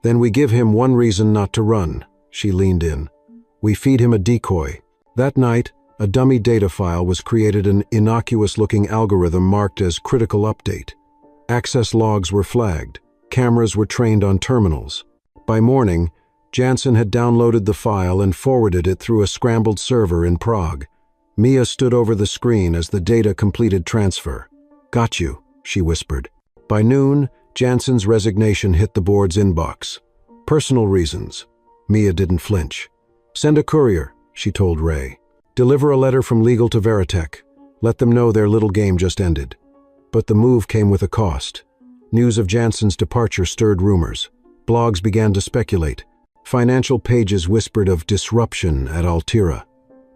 Then we give him one reason not to run. She leaned in. We feed him a decoy. That night, a dummy data file was created, an innocuous-looking algorithm marked as critical update. Access logs were flagged. Cameras were trained on terminals. By morning, Jansen had downloaded the file and forwarded it through a scrambled server in Prague. Mia stood over the screen as the data completed transfer. Got you, she whispered. By noon, Jansen's resignation hit the board's inbox. Personal reasons. Mia didn't flinch. Send a courier, she told Ray. Deliver a letter from legal to Veritech. Let them know their little game just ended. But the move came with a cost. News of Jansen's departure stirred rumors. Blogs began to speculate. Financial pages whispered of disruption at Altera.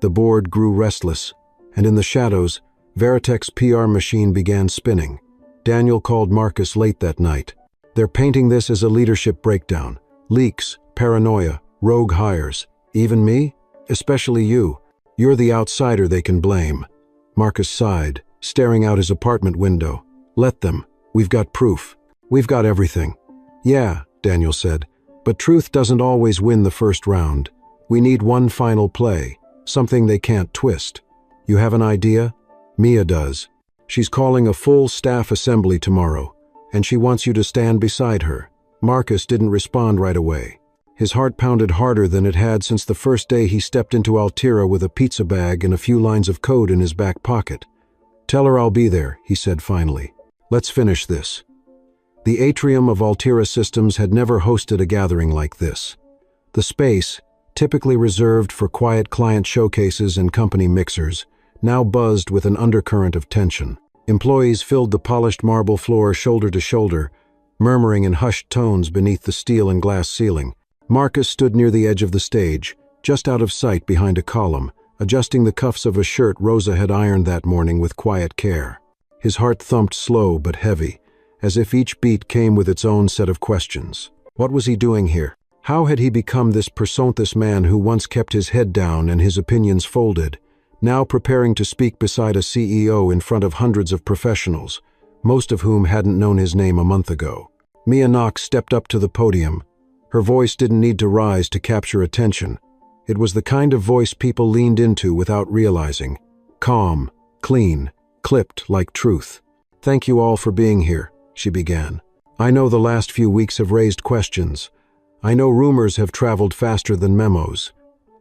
The board grew restless, and in the shadows, Veritech's PR machine began spinning. Daniel called Marcus late that night. They're painting this as a leadership breakdown. Leaks, paranoia, rogue hires. Even me? Especially you. You're the outsider they can blame. Marcus sighed, staring out his apartment window. Let them. We've got proof. We've got everything. Yeah, Daniel said, but truth doesn't always win the first round. We need one final play, something they can't twist. You have an idea? Mia does. She's calling a full staff assembly tomorrow, and she wants you to stand beside her. Marcus didn't respond right away. His heart pounded harder than it had since the first day he stepped into Altera with a pizza bag and a few lines of code in his back pocket. Tell her I'll be there, he said finally. Let's finish this. The atrium of Altera Systems had never hosted a gathering like this. The space, typically reserved for quiet client showcases and company mixers, now buzzed with an undercurrent of tension. Employees filled the polished marble floor shoulder to shoulder, murmuring in hushed tones beneath the steel and glass ceiling. Marcus stood near the edge of the stage, just out of sight behind a column, adjusting the cuffs of a shirt Rosa had ironed that morning with quiet care. His heart thumped slow but heavy, as if each beat came with its own set of questions. What was he doing here? How had he become this this man who once kept his head down and his opinions folded, now preparing to speak beside a CEO in front of hundreds of professionals, most of whom hadn't known his name a month ago? Mia Knox stepped up to the podium. Her voice didn't need to rise to capture attention. It was the kind of voice people leaned into without realizing. Calm, clean, clipped like truth. Thank you all for being here, she began. I know the last few weeks have raised questions. I know rumors have traveled faster than memos.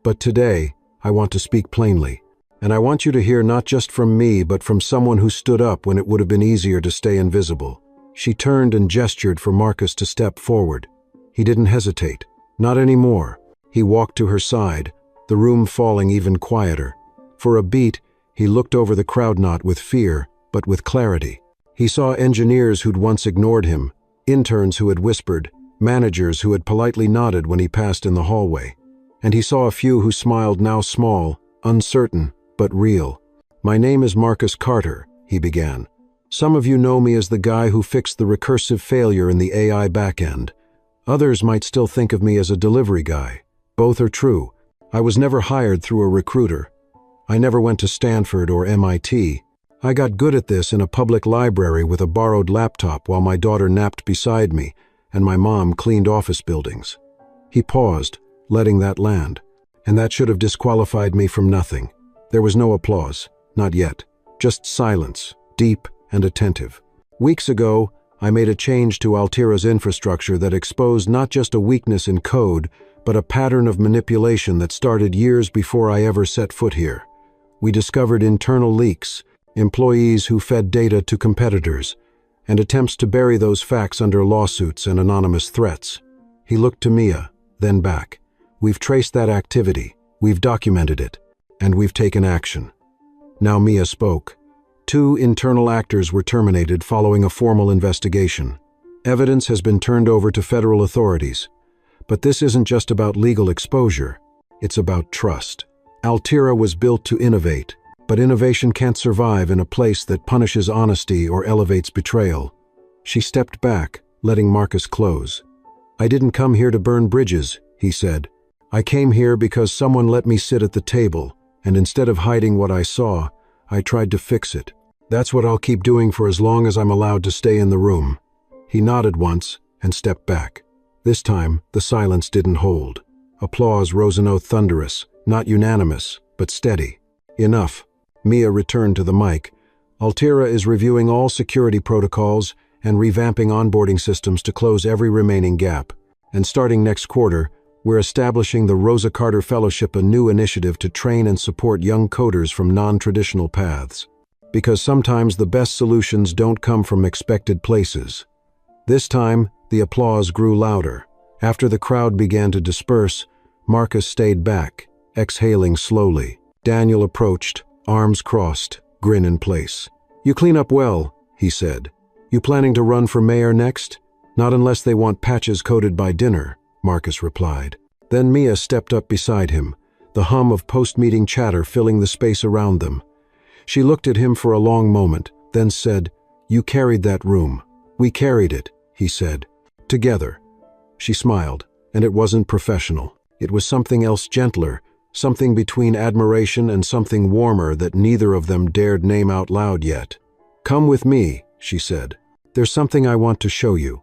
But today, I want to speak plainly. And I want you to hear not just from me, but from someone who stood up when it would have been easier to stay invisible. She turned and gestured for Marcus to step forward. He didn't hesitate. Not anymore. He walked to her side, the room falling even quieter. For a beat, he looked over the crowd, not with fear, but with clarity. He saw engineers who'd once ignored him, interns who had whispered, managers who had politely nodded when he passed in the hallway. And he saw a few who smiled, now small, uncertain, but real. My name is Marcus Carter, he began. Some of you know me as the guy who fixed the recursive failure in the AI backend. Others might still think of me as a delivery guy. Both are true. I was never hired through a recruiter. I never went to Stanford or MIT. I got good at this in a public library with a borrowed laptop while my daughter napped beside me and my mom cleaned office buildings. He paused, letting that land, and that should have disqualified me from nothing. There was no applause, not yet, just silence, deep and attentive. Weeks ago, I made a change to Altera's infrastructure that exposed not just a weakness in code, but a pattern of manipulation that started years before I ever set foot here. We discovered internal leaks, employees who fed data to competitors, and attempts to bury those facts under lawsuits and anonymous threats. He looked to Mia, then back. We've traced that activity, we've documented it, and we've taken action. Now Mia spoke. 2 internal actors were terminated following a formal investigation. Evidence has been turned over to federal authorities. But this isn't just about legal exposure, it's about trust. Altera was built to innovate, but innovation can't survive in a place that punishes honesty or elevates betrayal. She stepped back, letting Marcus close. I didn't come here to burn bridges, he said. I came here because someone let me sit at the table, and instead of hiding what I saw, I tried to fix it. That's what I'll keep doing for as long as I'm allowed to stay in the room. He nodded once and stepped back. This time, the silence didn't hold. Applause rose a note thunderous, not unanimous, but steady. Enough. Mia returned to the mic. Altera is reviewing all security protocols and revamping onboarding systems to close every remaining gap. And starting next quarter, we're establishing the Rosa Carter Fellowship, a new initiative to train and support young coders from non-traditional paths. Because sometimes the best solutions don't come from expected places. This time, the applause grew louder. After the crowd began to disperse, Marcus stayed back, exhaling slowly. Daniel approached, arms crossed, grin in place. You clean up well, he said. You planning to run for mayor next? Not unless they want patches coded by dinner, Marcus replied. Then Mia stepped up beside him, the hum of post-meeting chatter filling the space around them. She looked at him for a long moment, then said, You carried that room. We carried it, he said. Together. She smiled, and it wasn't professional. It was something else gentler, something between admiration and something warmer that neither of them dared name out loud yet. Come with me, she said. There's something I want to show you.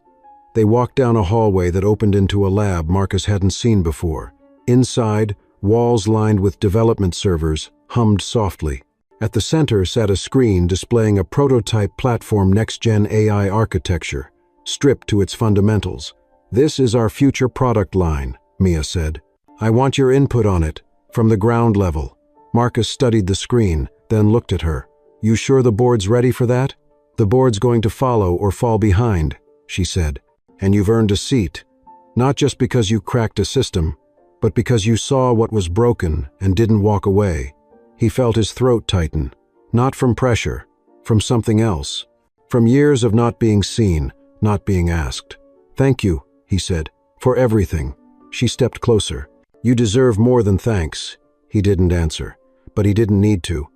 They walked down a hallway that opened into a lab Marcus hadn't seen before. Inside, walls lined with development servers hummed softly. At the center sat a screen displaying a prototype platform next-gen AI architecture, stripped to its fundamentals. This is our future product line, Mia said. I want your input on it, from the ground level. Marcus studied the screen, then looked at her. You sure the board's ready for that? The board's going to follow or fall behind, she said. And you've earned a seat. Not just because you cracked a system, but because you saw what was broken and didn't walk away. He felt his throat tighten. Not from pressure, from something else. From years of not being seen, not being asked. Thank you, he said, for everything. She stepped closer. You deserve more than thanks. He didn't answer, but he didn't need to.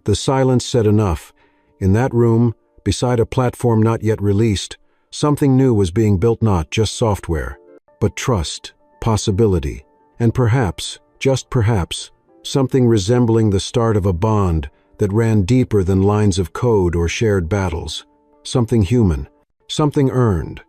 The silence said enough. In that room, beside a platform not yet released, something new was being built, not just software, but trust, possibility, and perhaps, just perhaps, something resembling the start of a bond that ran deeper than lines of code or shared battles. Something human, something earned.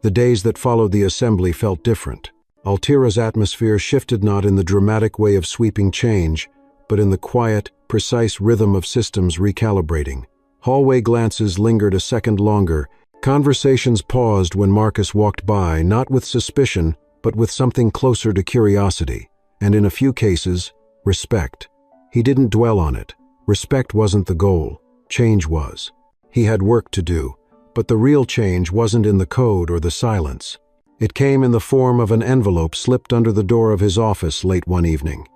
The days that followed the assembly felt different. Altera's atmosphere shifted not in the dramatic way of sweeping change, but in the quiet, precise rhythm of systems recalibrating. Hallway glances lingered a second longer. Conversations paused when Marcus walked by, not with suspicion, but with something closer to curiosity. And in a few cases, respect. He didn't dwell on it. Respect wasn't the goal. Change was. He had work to do, but the real change wasn't in the code or the silence. It came in the form of an envelope slipped under the door of his office late one evening.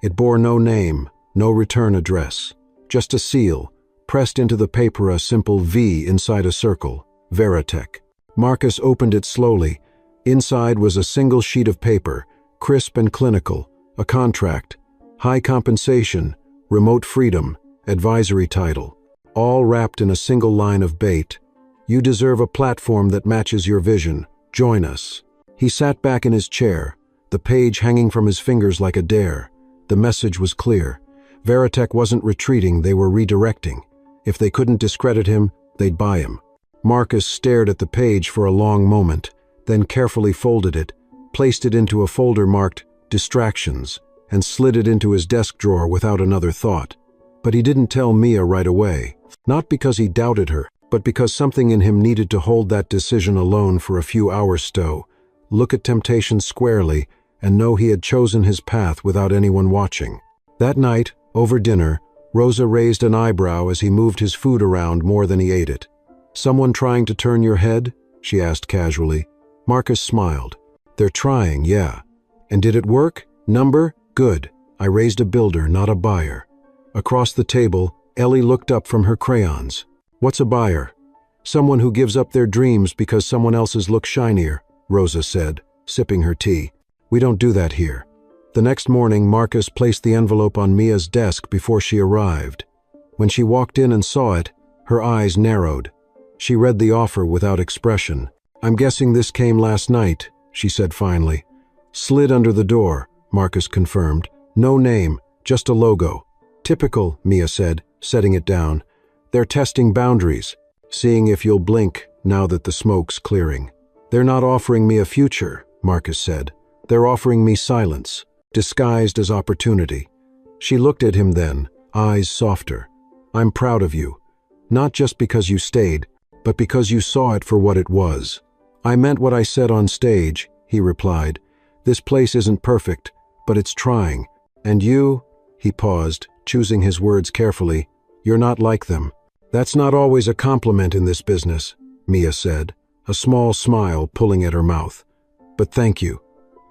It bore no name, no return address, just a seal, pressed into the paper a simple V inside a circle, Veritech. Marcus opened it slowly. Inside was a single sheet of paper, crisp and clinical, a contract, high compensation, remote freedom, advisory title, all wrapped in a single line of bait. You deserve a platform that matches your vision. Join us. He sat back in his chair, the page hanging from his fingers like a dare. The message was clear. Veritech wasn't retreating, they were redirecting. If they couldn't discredit him, they'd buy him. Marcus stared at the page for a long moment, then carefully folded it, placed it into a folder marked Distractions, and slid it into his desk drawer without another thought. But he didn't tell Mia right away, not because he doubted her, but because something in him needed to hold that decision alone for a few hours. Look at temptation squarely, and know he had chosen his path without anyone watching. That night, over dinner, Rosa raised an eyebrow as he moved his food around more than he ate it. Someone trying to turn your head? She asked casually. Marcus smiled. They're trying, yeah. And did it work? Number? Good. I raised a builder, not a buyer. Across the table, Ellie looked up from her crayons. What's a buyer? Someone who gives up their dreams because someone else's look shinier, Rosa said, sipping her tea. We don't do that here. The next morning, Marcus placed the envelope on Mia's desk before she arrived. When she walked in and saw it, her eyes narrowed. She read the offer without expression. I'm guessing this came last night, she said finally. Slid under the door, Marcus confirmed. No name, just a logo. Typical, Mia said, setting it down. They're testing boundaries, seeing if you'll blink now that the smoke's clearing. They're not offering me a future, Marcus said. They're offering me silence, disguised as opportunity. She looked at him then, eyes softer. I'm proud of you. Not just because you stayed, but because you saw it for what it was. I meant what I said on stage, he replied. This place isn't perfect, but it's trying. And you, he paused, choosing his words carefully, you're not like them. That's not always a compliment in this business, Mia said, a small smile pulling at her mouth. But thank you.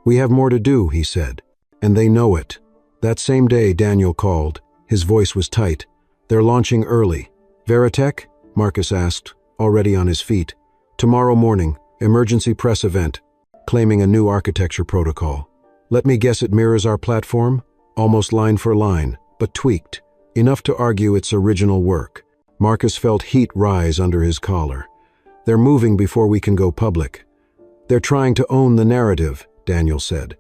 We have more to do, he said. And they know it. That same day, Daniel called. His voice was tight. They're launching early. Veritech? Marcus asked, already on his feet. Tomorrow morning, emergency press event, claiming a new architecture protocol. Let me guess it mirrors our platform? Almost line for line, but tweaked. Enough to argue its original work. Marcus felt heat rise under his collar. They're moving before we can go public. They're trying to own the narrative, Daniel said.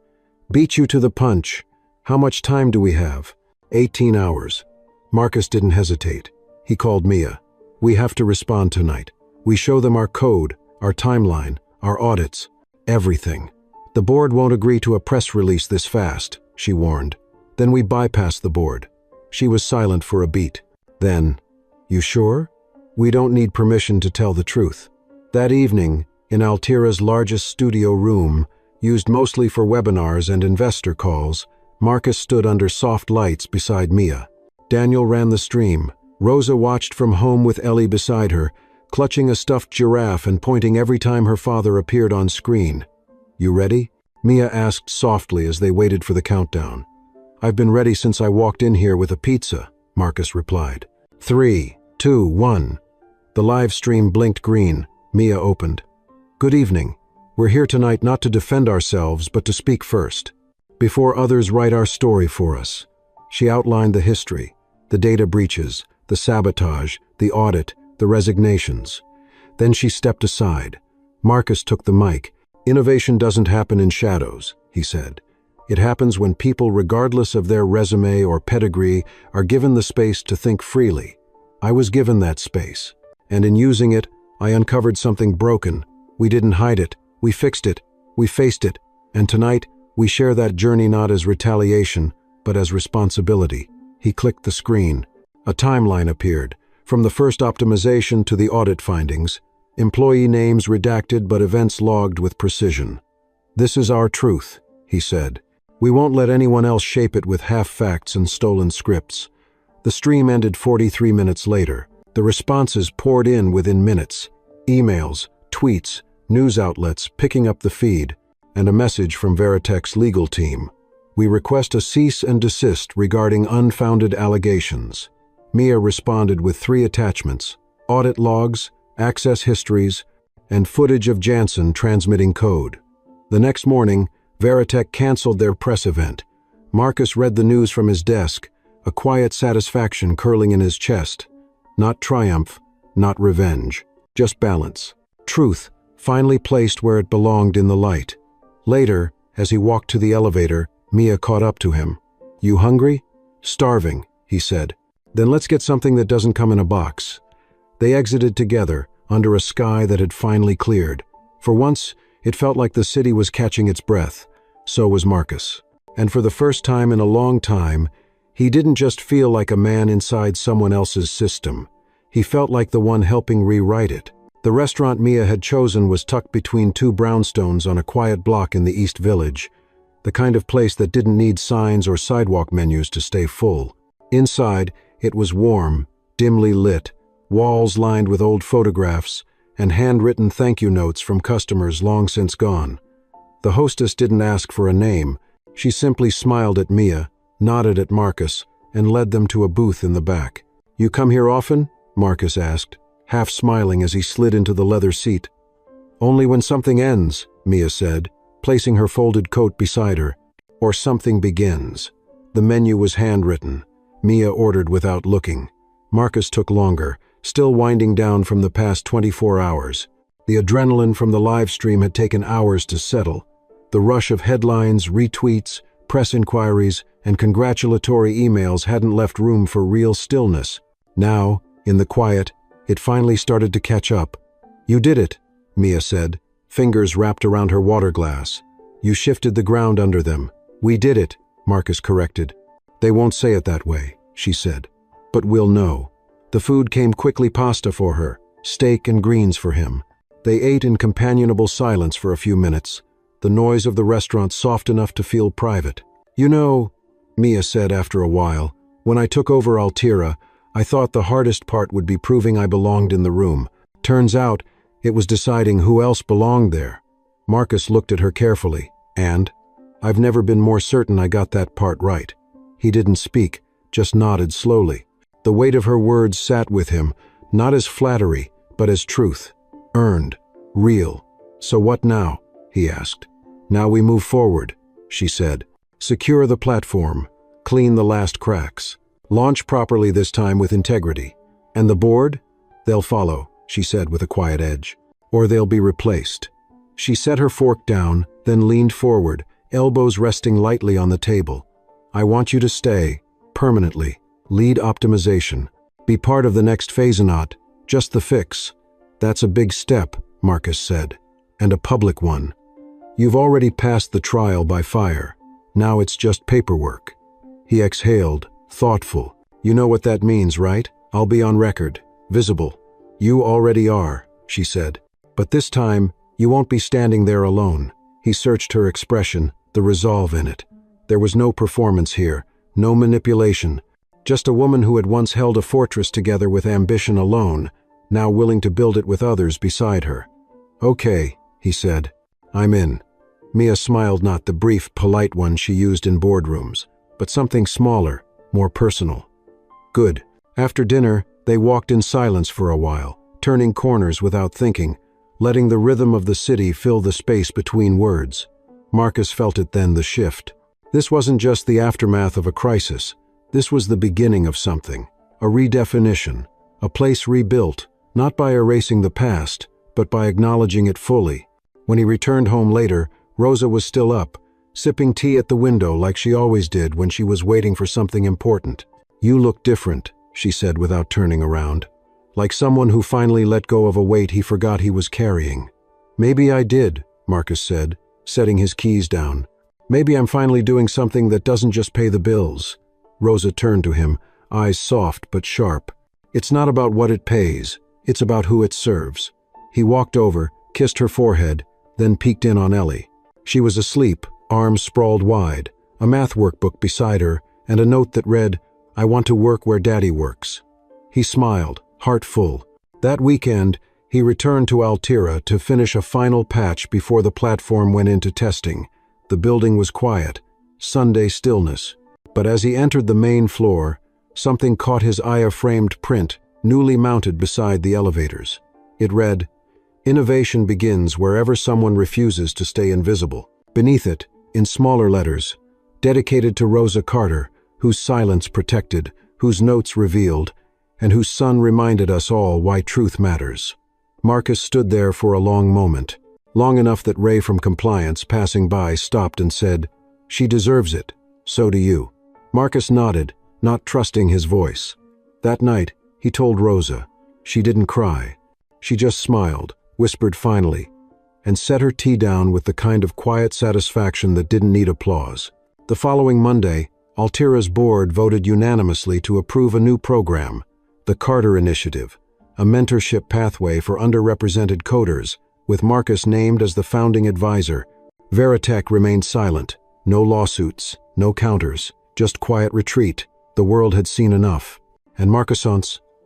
Beat you to the punch. How much time do we have? 18 hours. Marcus didn't hesitate. He called Mia. We have to respond tonight. We show them our code, our timeline, our audits, everything. The board won't agree to a press release this fast, she warned. Then we bypass the board. She was silent for a beat. Then, you sure? We don't need permission to tell the truth. That evening, in Altira's largest studio room, used mostly for webinars and investor calls, Marcus stood under soft lights beside Mia. Daniel ran the stream. Rosa watched from home with Ellie beside her, clutching a stuffed giraffe and pointing every time her father appeared on screen. You ready? Mia asked softly as they waited for the countdown. I've been ready since I walked in here with a pizza, Marcus replied. 3, 2, 1. The live stream blinked green. Mia opened. Good evening. We're here tonight not to defend ourselves, but to speak first. Before others write our story for us. She outlined the history, the data breaches, the sabotage, the audit, the resignations. Then she stepped aside. Marcus took the mic. Innovation doesn't happen in shadows, he said. It happens when people, regardless of their resume or pedigree, are given the space to think freely. I was given that space. And in using it, I uncovered something broken. We didn't hide it. We fixed it. We faced it. And tonight, we share that journey not as retaliation, but as responsibility. He clicked the screen. A timeline appeared, from the first optimization to the audit findings, employee names redacted but events logged with precision. This is our truth, he said. We won't let anyone else shape it with half-facts and stolen scripts. The stream ended 43 minutes later. The responses poured in within minutes. Emails, tweets, news outlets picking up the feed, and a message from Veritech's legal team. We request a cease and desist regarding unfounded allegations. Mia responded with 3 attachments: audit logs, access histories, and footage of Jansen transmitting code. The next morning, Veritech canceled their press event. Marcus read the news from his desk, a quiet satisfaction curling in his chest. Not triumph, not revenge, just balance. Truth, finally placed where it belonged in the light. Later, as he walked to the elevator, Mia caught up to him. You hungry? Starving, he said. Then let's get something that doesn't come in a box. They exited together, under a sky that had finally cleared. For once, it felt like the city was catching its breath. So was Marcus. And for the first time in a long time, he didn't just feel like a man inside someone else's system. He felt like the one helping rewrite it. The restaurant Mia had chosen was tucked between 2 brownstones on a quiet block in the East Village, the kind of place that didn't need signs or sidewalk menus to stay full. Inside, it was warm, dimly lit, walls lined with old photographs, and handwritten thank you notes from customers long since gone. The hostess didn't ask for a name. She simply smiled at Mia, nodded at Marcus, and led them to a booth in the back. "You come here often?" Marcus asked, half smiling as he slid into the leather seat. "Only when something ends," Mia said, placing her folded coat beside her. "Or something begins." The menu was handwritten. Mia ordered without looking. Marcus took longer, still winding down from the past 24 hours. The adrenaline from the live stream had taken hours to settle. The rush of headlines, retweets, press inquiries, and congratulatory emails hadn't left room for real stillness. Now, in the quiet, it finally started to catch up. "You did it," Mia said, fingers wrapped around her water glass. "You shifted the ground under them." "We did it," Marcus corrected. "They won't say it that way," she said. "But we'll know." The food came quickly, pasta for her, steak and greens for him. They ate in companionable silence for a few minutes, the noise of the restaurant soft enough to feel private. "You know," Mia said after a while, "when I took over Altira, I thought the hardest part would be proving I belonged in the room. Turns out, it was deciding who else belonged there." Marcus looked at her carefully, and, "I've never been more certain I got that part right." He didn't speak, just nodded slowly. The weight of her words sat with him, not as flattery, but as truth. Earned. Real. "So what now?" he asked. "Now we move forward," she said. "Secure the platform. Clean the last cracks. Launch properly this time with integrity. And the board? They'll follow," she said with a quiet edge. "Or they'll be replaced." She set her fork down, then leaned forward, elbows resting lightly on the table. "I want you to stay, permanently. Lead optimization. Be part of the next phase, not just the fix." "That's a big step," Marcus said, "and a public one. You've already passed the trial by fire. Now it's just paperwork." He exhaled, thoughtful. "You know what that means, right? I'll be on record, visible." "You already are," she said. "But this time, you won't be standing there alone." He searched her expression, the resolve in it. There was no performance here, no manipulation. Just a woman who had once held a fortress together with ambition alone, now willing to build it with others beside her. "Okay," he said. "I'm in." Mia smiled, not the brief, polite one she used in boardrooms, but something smaller, more personal. "Good." After dinner, they walked in silence for a while, turning corners without thinking, letting the rhythm of the city fill the space between words. Marcus felt it then, the shift. This wasn't just the aftermath of a crisis. This was the beginning of something, a redefinition, a place rebuilt, not by erasing the past, but by acknowledging it fully. When he returned home later, Rosa was still up, sipping tea at the window like she always did when she was waiting for something important. "You look different," she said without turning around. "Like someone who finally let go of a weight he forgot he was carrying." "Maybe I did," Marcus said, setting his keys down. "Maybe I'm finally doing something that doesn't just pay the bills." Rosa turned to him, eyes soft but sharp. "It's not about what it pays, it's about who it serves." He walked over, kissed her forehead, then peeked in on Ellie. She was asleep, arms sprawled wide, a math workbook beside her, and a note that read, "I want to work where Daddy works." He smiled, heart full. That weekend, he returned to Altira to finish a final patch before the platform went into testing. The building was quiet, Sunday stillness. But as he entered the main floor, something caught his eye, a framed print, newly mounted beside the elevators. It read, "Innovation begins wherever someone refuses to stay invisible." Beneath it, in smaller letters, dedicated to Rosa Carter, whose silence protected, whose notes revealed, and whose son reminded us all why truth matters. Marcus stood there for a long moment, long enough that Ray from compliance, passing by, stopped and said, "She deserves it. So do you." Marcus nodded, not trusting his voice. That night, he told Rosa. She didn't cry. She just smiled, whispered finally, and set her tea down with the kind of quiet satisfaction that didn't need applause. The following Monday, Altira's board voted unanimously to approve a new program, the Carter Initiative, a mentorship pathway for underrepresented coders, with Marcus named as the founding advisor. Veritech remained silent. No lawsuits, no counters, just quiet retreat. The world had seen enough. And Marcus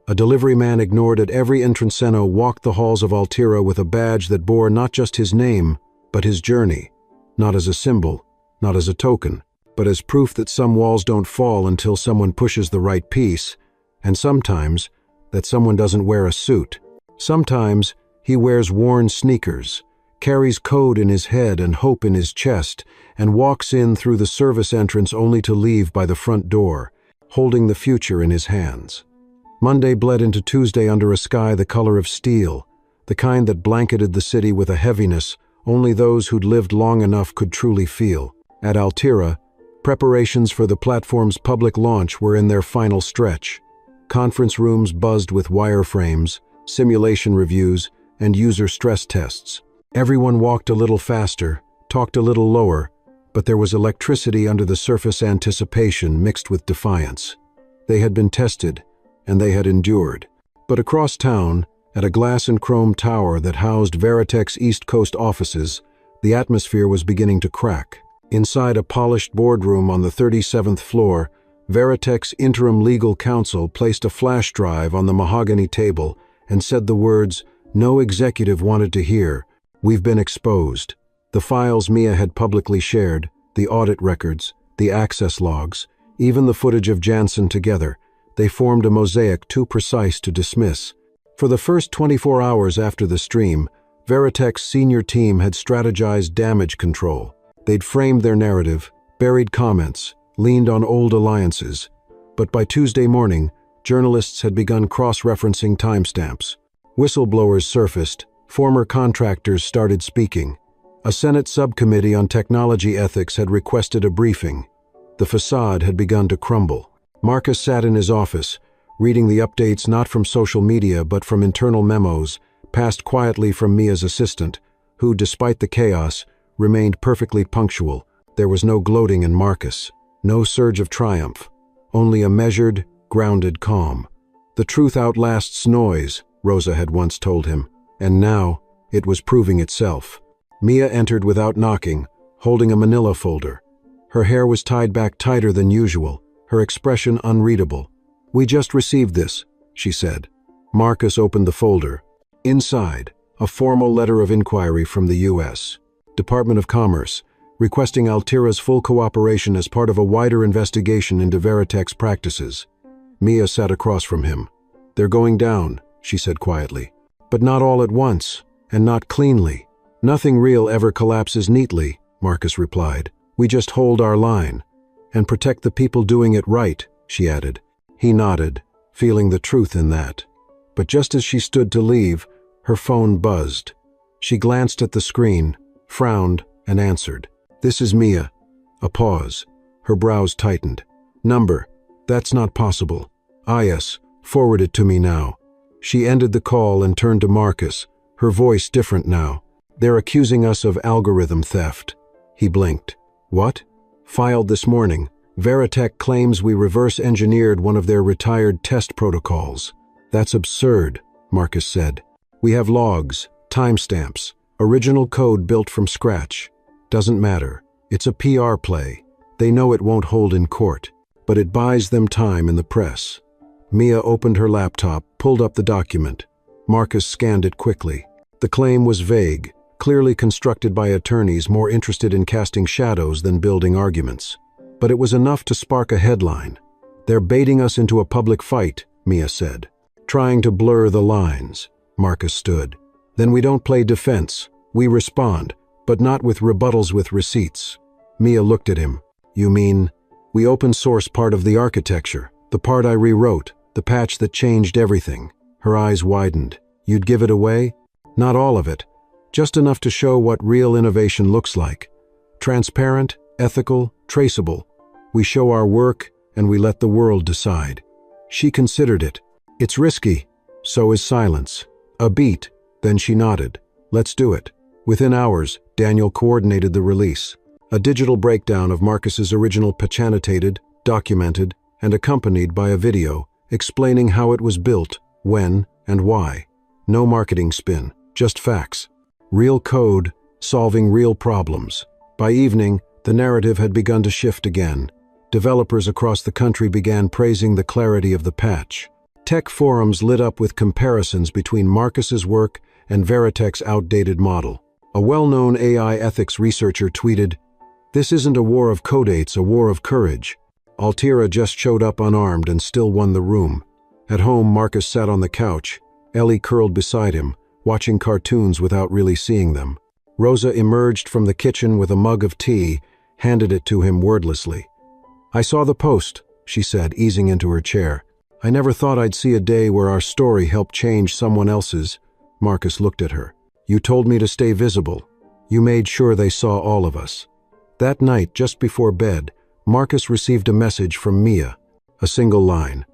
A delivery man ignored at every entranceno walked the halls of Altira with a badge that bore not just his name, but his journey. Not as a symbol, not as a token, but as proof that some walls don't fall until someone pushes the right piece, and sometimes that someone doesn't wear a suit. Sometimes he wears worn sneakers, carries code in his head and hope in his chest, and walks in through the service entrance only to leave by the front door, holding the future in his hands. Monday bled into Tuesday under a sky the color of steel, the kind that blanketed the city with a heaviness only those who'd lived long enough could truly feel. At Altira, preparations for the platform's public launch were in their final stretch. Conference rooms buzzed with wireframes, simulation reviews, and user stress tests. Everyone walked a little faster, talked a little lower, but there was electricity under the surface, anticipation mixed with defiance. They had been tested, and they had endured. But across town, at a glass and chrome tower that housed Veritech's East Coast offices, the atmosphere was beginning to crack. Inside a polished boardroom on the 37th floor, Veritech's interim legal counsel placed a flash drive on the mahogany table and said the words no executive wanted to hear: "We've been exposed." The files Mia had publicly shared, the audit records, the access logs, even the footage of Jansen together, they formed a mosaic too precise to dismiss. For the first 24 hours after the stream, Veritech's senior team had strategized damage control. They'd framed their narrative, buried comments, leaned on old alliances. But by Tuesday morning, journalists had begun cross-referencing timestamps. Whistleblowers surfaced, former contractors started speaking. A Senate subcommittee on technology ethics had requested a briefing. The facade had begun to crumble. Marcus sat in his office, reading the updates not from social media but from internal memos, passed quietly from Mia's assistant, who, despite the chaos, remained perfectly punctual. There was no gloating in Marcus, no surge of triumph, only a measured, grounded calm. The truth outlasts noise, Rosa had once told him, and now it was proving itself. Mia entered without knocking, holding a manila folder. Her hair was tied back tighter than usual, her expression unreadable. "We just received this," she said. Marcus opened the folder. Inside, a formal letter of inquiry from the U.S. Department of Commerce, requesting Altira's full cooperation as part of a wider investigation into Veritech's practices. Mia sat across from him. "They're going down," she said quietly. "But not all at once, and not cleanly. Nothing real ever collapses neatly," Marcus replied. "We just hold our line. And protect the people doing it right," she added. He nodded, feeling the truth in that. But just as she stood to leave, her phone buzzed. She glanced at the screen, frowned, and answered. "This is Mia." A pause. Her brows tightened. "Number. That's not possible. Yes, forward it to me now." She ended the call and turned to Marcus, her voice different now. "They're accusing us of algorithm theft." He blinked. "What?" "Filed this morning. Veritech claims we reverse-engineered one of their retired test protocols." "That's absurd," Marcus said. "We have logs, timestamps, original code built from scratch. Doesn't matter. It's a PR play. They know it won't hold in court, but it buys them time in the press." Mia opened her laptop, pulled up the document. Marcus scanned it quickly. The claim was vague, clearly constructed by attorneys more interested in casting shadows than building arguments. But it was enough to spark a headline. "They're baiting us into a public fight," Mia said. "Trying to blur the lines." Marcus stood. "Then we don't play defense. We respond, but not with rebuttals, with receipts." Mia looked at him. "You mean, we open source part of the architecture, the part I rewrote, the patch that changed everything?" Her eyes widened. "You'd give it away?" "Not all of it. Just enough to show what real innovation looks like. Transparent, ethical, traceable. We show our work, and we let the world decide." She considered it. "It's risky. So is silence." A beat, then she nodded. "Let's do it." Within hours, Daniel coordinated the release. A digital breakdown of Marcus's original patch, annotated, documented, and accompanied by a video explaining how it was built, when, and why. No marketing spin, just facts. Real code, solving real problems. By evening, the narrative had begun to shift again. Developers across the country began praising the clarity of the patch. Tech forums lit up with comparisons between Marcus's work and Veritech's outdated model. A well-known AI ethics researcher tweeted, "This isn't a war of codates, a war of courage. Altira just showed up unarmed and still won the room." At home, Marcus sat on the couch, Ellie curled beside him, watching cartoons without really seeing them. Rosa emerged from the kitchen with a mug of tea, handed it to him wordlessly. "I saw the post," she said, easing into her chair. "I never thought I'd see a day where our story helped change someone else's." Marcus looked at her. "You told me to stay visible. You made sure they saw all of us." That night, just before bed, Marcus received a message from Mia. A single line.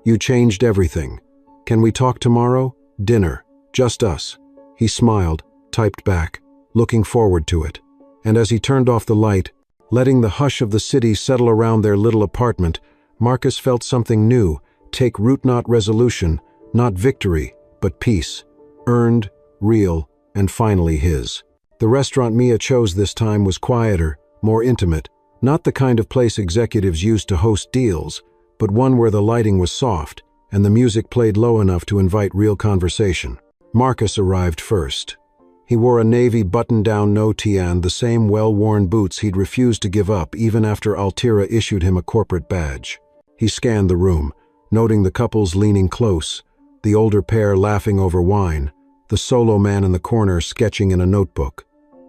"You changed everything. Can we talk tomorrow? Dinner. Just us." He smiled, typed back, looking forward to it. And as he turned off the light, letting the hush of the city settle around their little apartment, Marcus felt something new take root, not resolution, not victory, but peace. Earned, real, and finally his. The restaurant Mia chose this time was quieter, more intimate, not the kind of place executives used to host deals, but one where the lighting was soft and the music played low enough to invite real conversation. Marcus arrived first. He wore a navy button-down no-tian, the same well-worn boots he'd refused to give up even after Altira issued him a corporate badge. He scanned the room, noting the couples leaning close, the older pair laughing over wine, the solo man in the corner sketching in a notebook.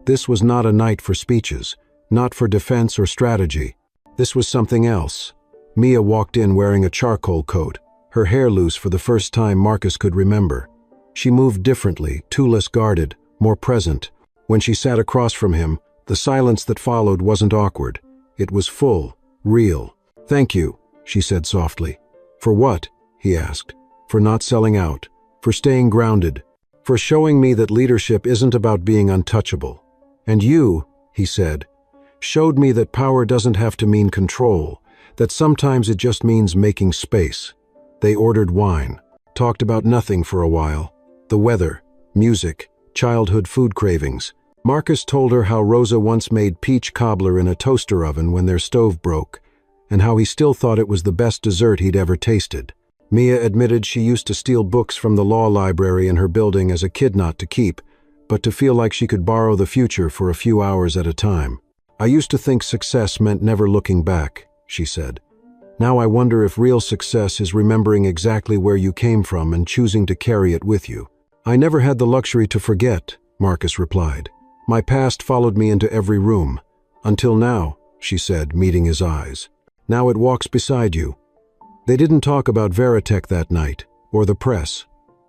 This was not a night for speeches, not for defense or strategy. This was something else. Mia walked in wearing a charcoal coat, her hair loose for the first time Marcus could remember. She moved differently, too less guarded, more present. When she sat across from him, the silence that followed wasn't awkward. It was full, real. "Thank you," she said softly. "For what?" he asked. "For not selling out, for staying grounded, for showing me that leadership isn't about being untouchable. And you," he said, "showed me that power doesn't have to mean control, that sometimes it just means making space." They ordered wine, talked about nothing for a while. The weather, music, childhood food cravings. Marcus told her how Rosa once made peach cobbler in a toaster oven when their stove broke, and how he still thought it was the best dessert he'd ever tasted. Mia admitted she used to steal books from the law library in her building as a kid, not to keep, but to feel like she could borrow the future for a few hours at a time. "I used to think success meant never looking back," she said. "Now I wonder if real success is remembering exactly where you came from and choosing to carry it with you." "I never had the luxury to forget," Marcus replied. "My past followed me into every room. Until now," she said, meeting his eyes. "Now it walks beside you." They didn't talk about Veritech that night, or the press,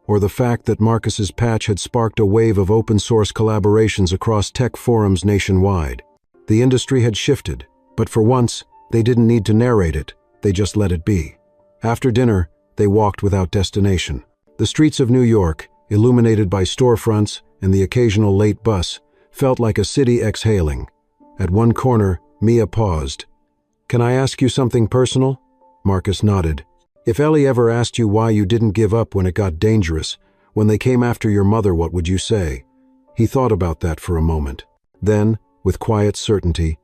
or the fact that Marcus's patch had sparked a wave of open-source collaborations across tech forums nationwide. The industry had shifted, but for once, they didn't need to narrate it, they just let it be. After dinner, they walked without destination. The streets of New York, illuminated by storefronts and the occasional late bus, felt like a city exhaling. At one corner, Mia paused. "Can I ask you something personal?" Marcus nodded. "If Ellie ever asked you why you didn't give up when it got dangerous, when they came after your mother, what would you say?" He thought about that for a moment. Then, with quiet certainty,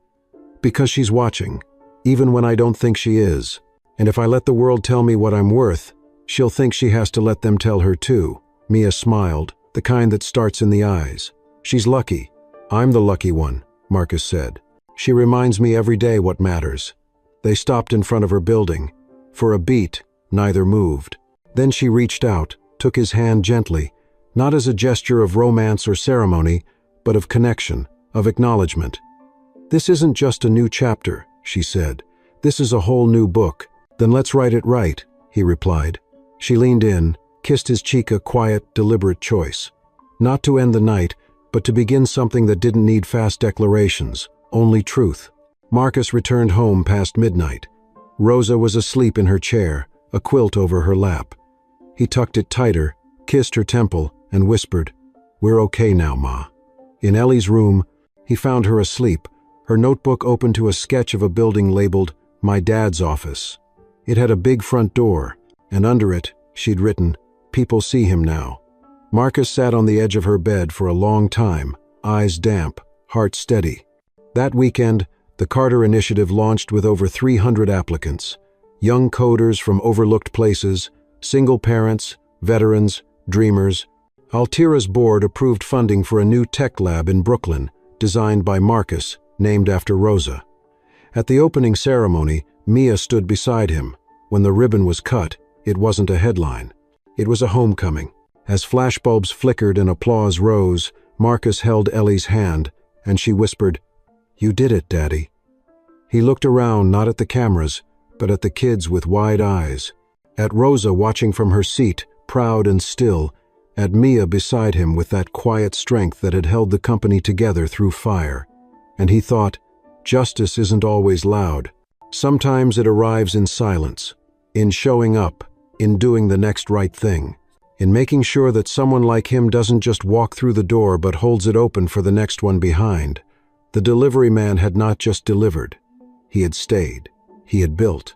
"Because she's watching, even when I don't think she is. And if I let the world tell me what I'm worth, she'll think she has to let them tell her too." Mia smiled, the kind that starts in the eyes. "She's lucky. I'm the lucky one," Marcus said. "She reminds me every day what matters." They stopped in front of her building. For a beat, neither moved. Then she reached out, took his hand gently, not as a gesture of romance or ceremony, but of connection, of acknowledgement. "This isn't just a new chapter," she said. "This is a whole new book." "Then let's write it right," he replied. She leaned in, kissed his cheek, a quiet, deliberate choice. Not to end the night, but to begin something that didn't need fast declarations, only truth. Marcus returned home past midnight. Rosa was asleep in her chair, a quilt over her lap. He tucked it tighter, kissed her temple, and whispered, "We're okay now, Ma." In Ellie's room, he found her asleep, her notebook open to a sketch of a building labeled, "My Dad's Office." It had a big front door, and under it, she'd written, "People see him now." Marcus sat on the edge of her bed for a long time, eyes damp, heart steady. That weekend, the Carter Initiative launched with over 300 applicants. Young coders from overlooked places, Single parents, veterans, dreamers. Altira's board approved funding for a new tech lab in Brooklyn, designed by Marcus, named after Rosa. At the opening ceremony, Mia stood beside him. When the ribbon was cut, it wasn't a headline. It was a homecoming. As flashbulbs flickered and applause rose, Marcus held Ellie's hand, and she whispered, "You did it, Daddy." He looked around, not at the cameras, but at the kids with wide eyes. At Rosa watching from her seat, proud and still, at Mia beside him with that quiet strength that had held the company together through fire. And he thought, justice isn't always loud. Sometimes it arrives in silence, in showing up, in doing the next right thing, in making sure that someone like him doesn't just walk through the door but holds it open for the next one behind. The delivery man had not just delivered. He had stayed. He had built.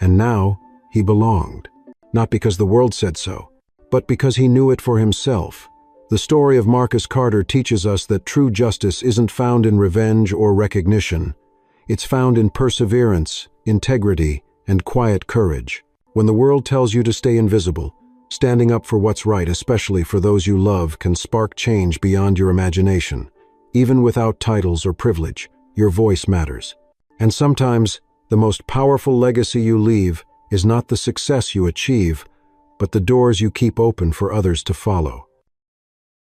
And now he belonged. Not because the world said so, but because he knew it for himself. The story of Marcus Carter teaches us that true justice isn't found in revenge or recognition. It's found in perseverance, integrity, and quiet courage. When the world tells you to stay invisible, standing up for what's right, especially for those you love, can spark change beyond your imagination. Even without titles or privilege, your voice matters. And sometimes, the most powerful legacy you leave is not the success you achieve, but the doors you keep open for others to follow.